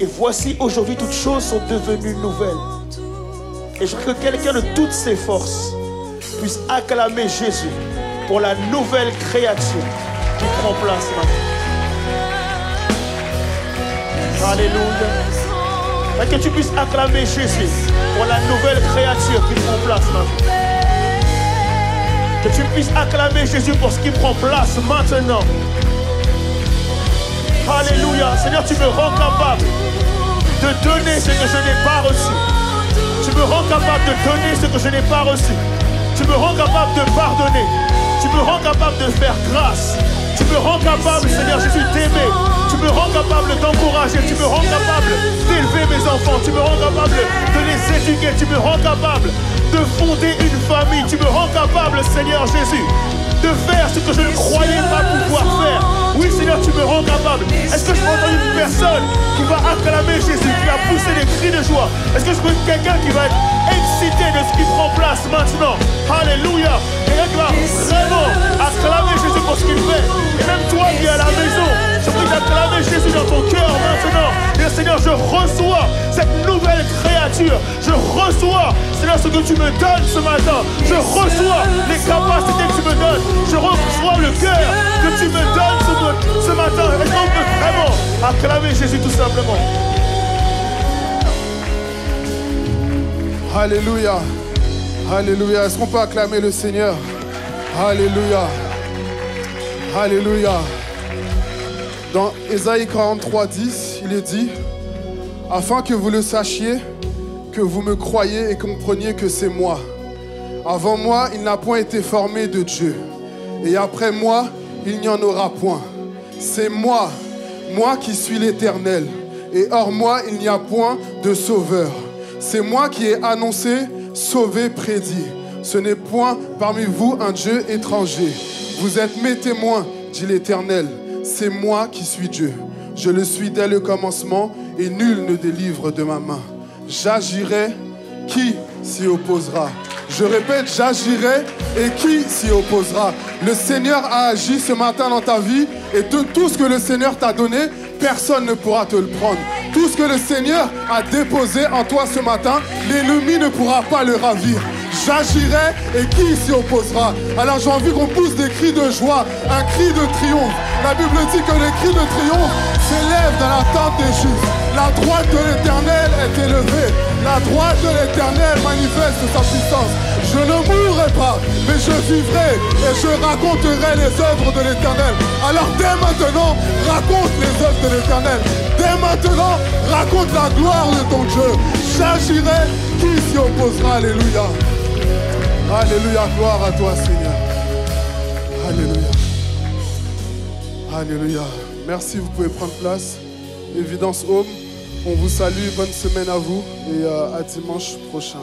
Et voici aujourd'hui toutes choses sont devenues nouvelles. Et je voudrais que quelqu'un de toutes ses forces puisse acclamer Jésus pour la nouvelle créature qui prend place maintenant. Alléluia. Et que tu puisses acclamer Jésus pour la nouvelle créature qui prend place maintenant. Que tu puisses acclamer Jésus pour ce qui prend place maintenant. Alléluia. Seigneur, tu me rends capable de donner ce que je n'ai pas reçu. Tu me rends capable de donner ce que je n'ai pas reçu. Tu me rends capable de pardonner. Tu me rends capable de faire grâce. Tu me rends capable, Seigneur Jésus, d'aimer. Tu me rends capable d'encourager. Tu me rends capable d'élever mes enfants. Tu me rends capable de les éduquer. Tu me rends capable de fonder une famille. Tu me rends capable, Seigneur Jésus, de faire ce que je ne croyais pas pouvoir faire. Oui, Seigneur, tu me rends capable. Est-ce que je peux entendre une personne qui va acclamer Jésus, qui va pousser des cris de joie? Est-ce que je peux quelqu'un qui va être excité de ce qui prend place maintenant? Alléluia. Quelqu'un qui va vraiment acclamer Jésus pour ce qu'il fait. Et même toi qui es à la maison, je prie d'acclamer Jésus dans ton cœur maintenant. Et Seigneur, je reçois cette nouvelle créature. Je reçois, Seigneur, ce que tu me donnes ce matin. Je reçois les capacités que tu me donnes. Je reçois le cœur que tu me donnes ce matin. Est-ce qu'on peut vraiment acclamer Jésus tout simplement? Alléluia. Alléluia. Est-ce qu'on peut acclamer le Seigneur? Alléluia. Alléluia. Dans Ésaïe 43, 10, il est dit: afin que vous le sachiez, que vous me croyez et compreniez que c'est moi. Avant moi, il n'a point été formé de Dieu. Et après moi, il n'y en aura point. C'est moi, moi qui suis l'Éternel. Et hors moi, il n'y a point de sauveur. C'est moi qui ai annoncé, sauvé, prédit. Ce n'est point parmi vous un Dieu étranger. Vous êtes mes témoins, dit l'Éternel. C'est moi qui suis Dieu. Je le suis dès le commencement et nul ne délivre de ma main. J'agirai, qui s'y opposera? Je répète, j'agirai et qui s'y opposera? Le Seigneur a agi ce matin dans ta vie et tout ce que le Seigneur t'a donné, personne ne pourra te le prendre. Tout ce que le Seigneur a déposé en toi ce matin, l'ennemi ne pourra pas le ravir. J'agirai et qui s'y opposera? Alors j'ai envie qu'on pousse des cris de joie, un cri de triomphe. La Bible dit que les cris de triomphe s'élèvent dans la tente des justes. La droite de l'Éternel est élevée. La droite de l'Éternel manifeste sa puissance. Je ne mourrai pas, mais je vivrai et je raconterai les œuvres de l'Éternel. Alors dès maintenant, raconte les œuvres de l'Éternel. Dès maintenant, raconte la gloire de ton Dieu. J'agirai, qui s'y opposera? Alléluia. Alléluia, gloire à toi Seigneur. Alléluia. Alléluia. Merci, vous pouvez prendre place. Évidence Home, on vous salue, bonne semaine à vous et à dimanche prochain.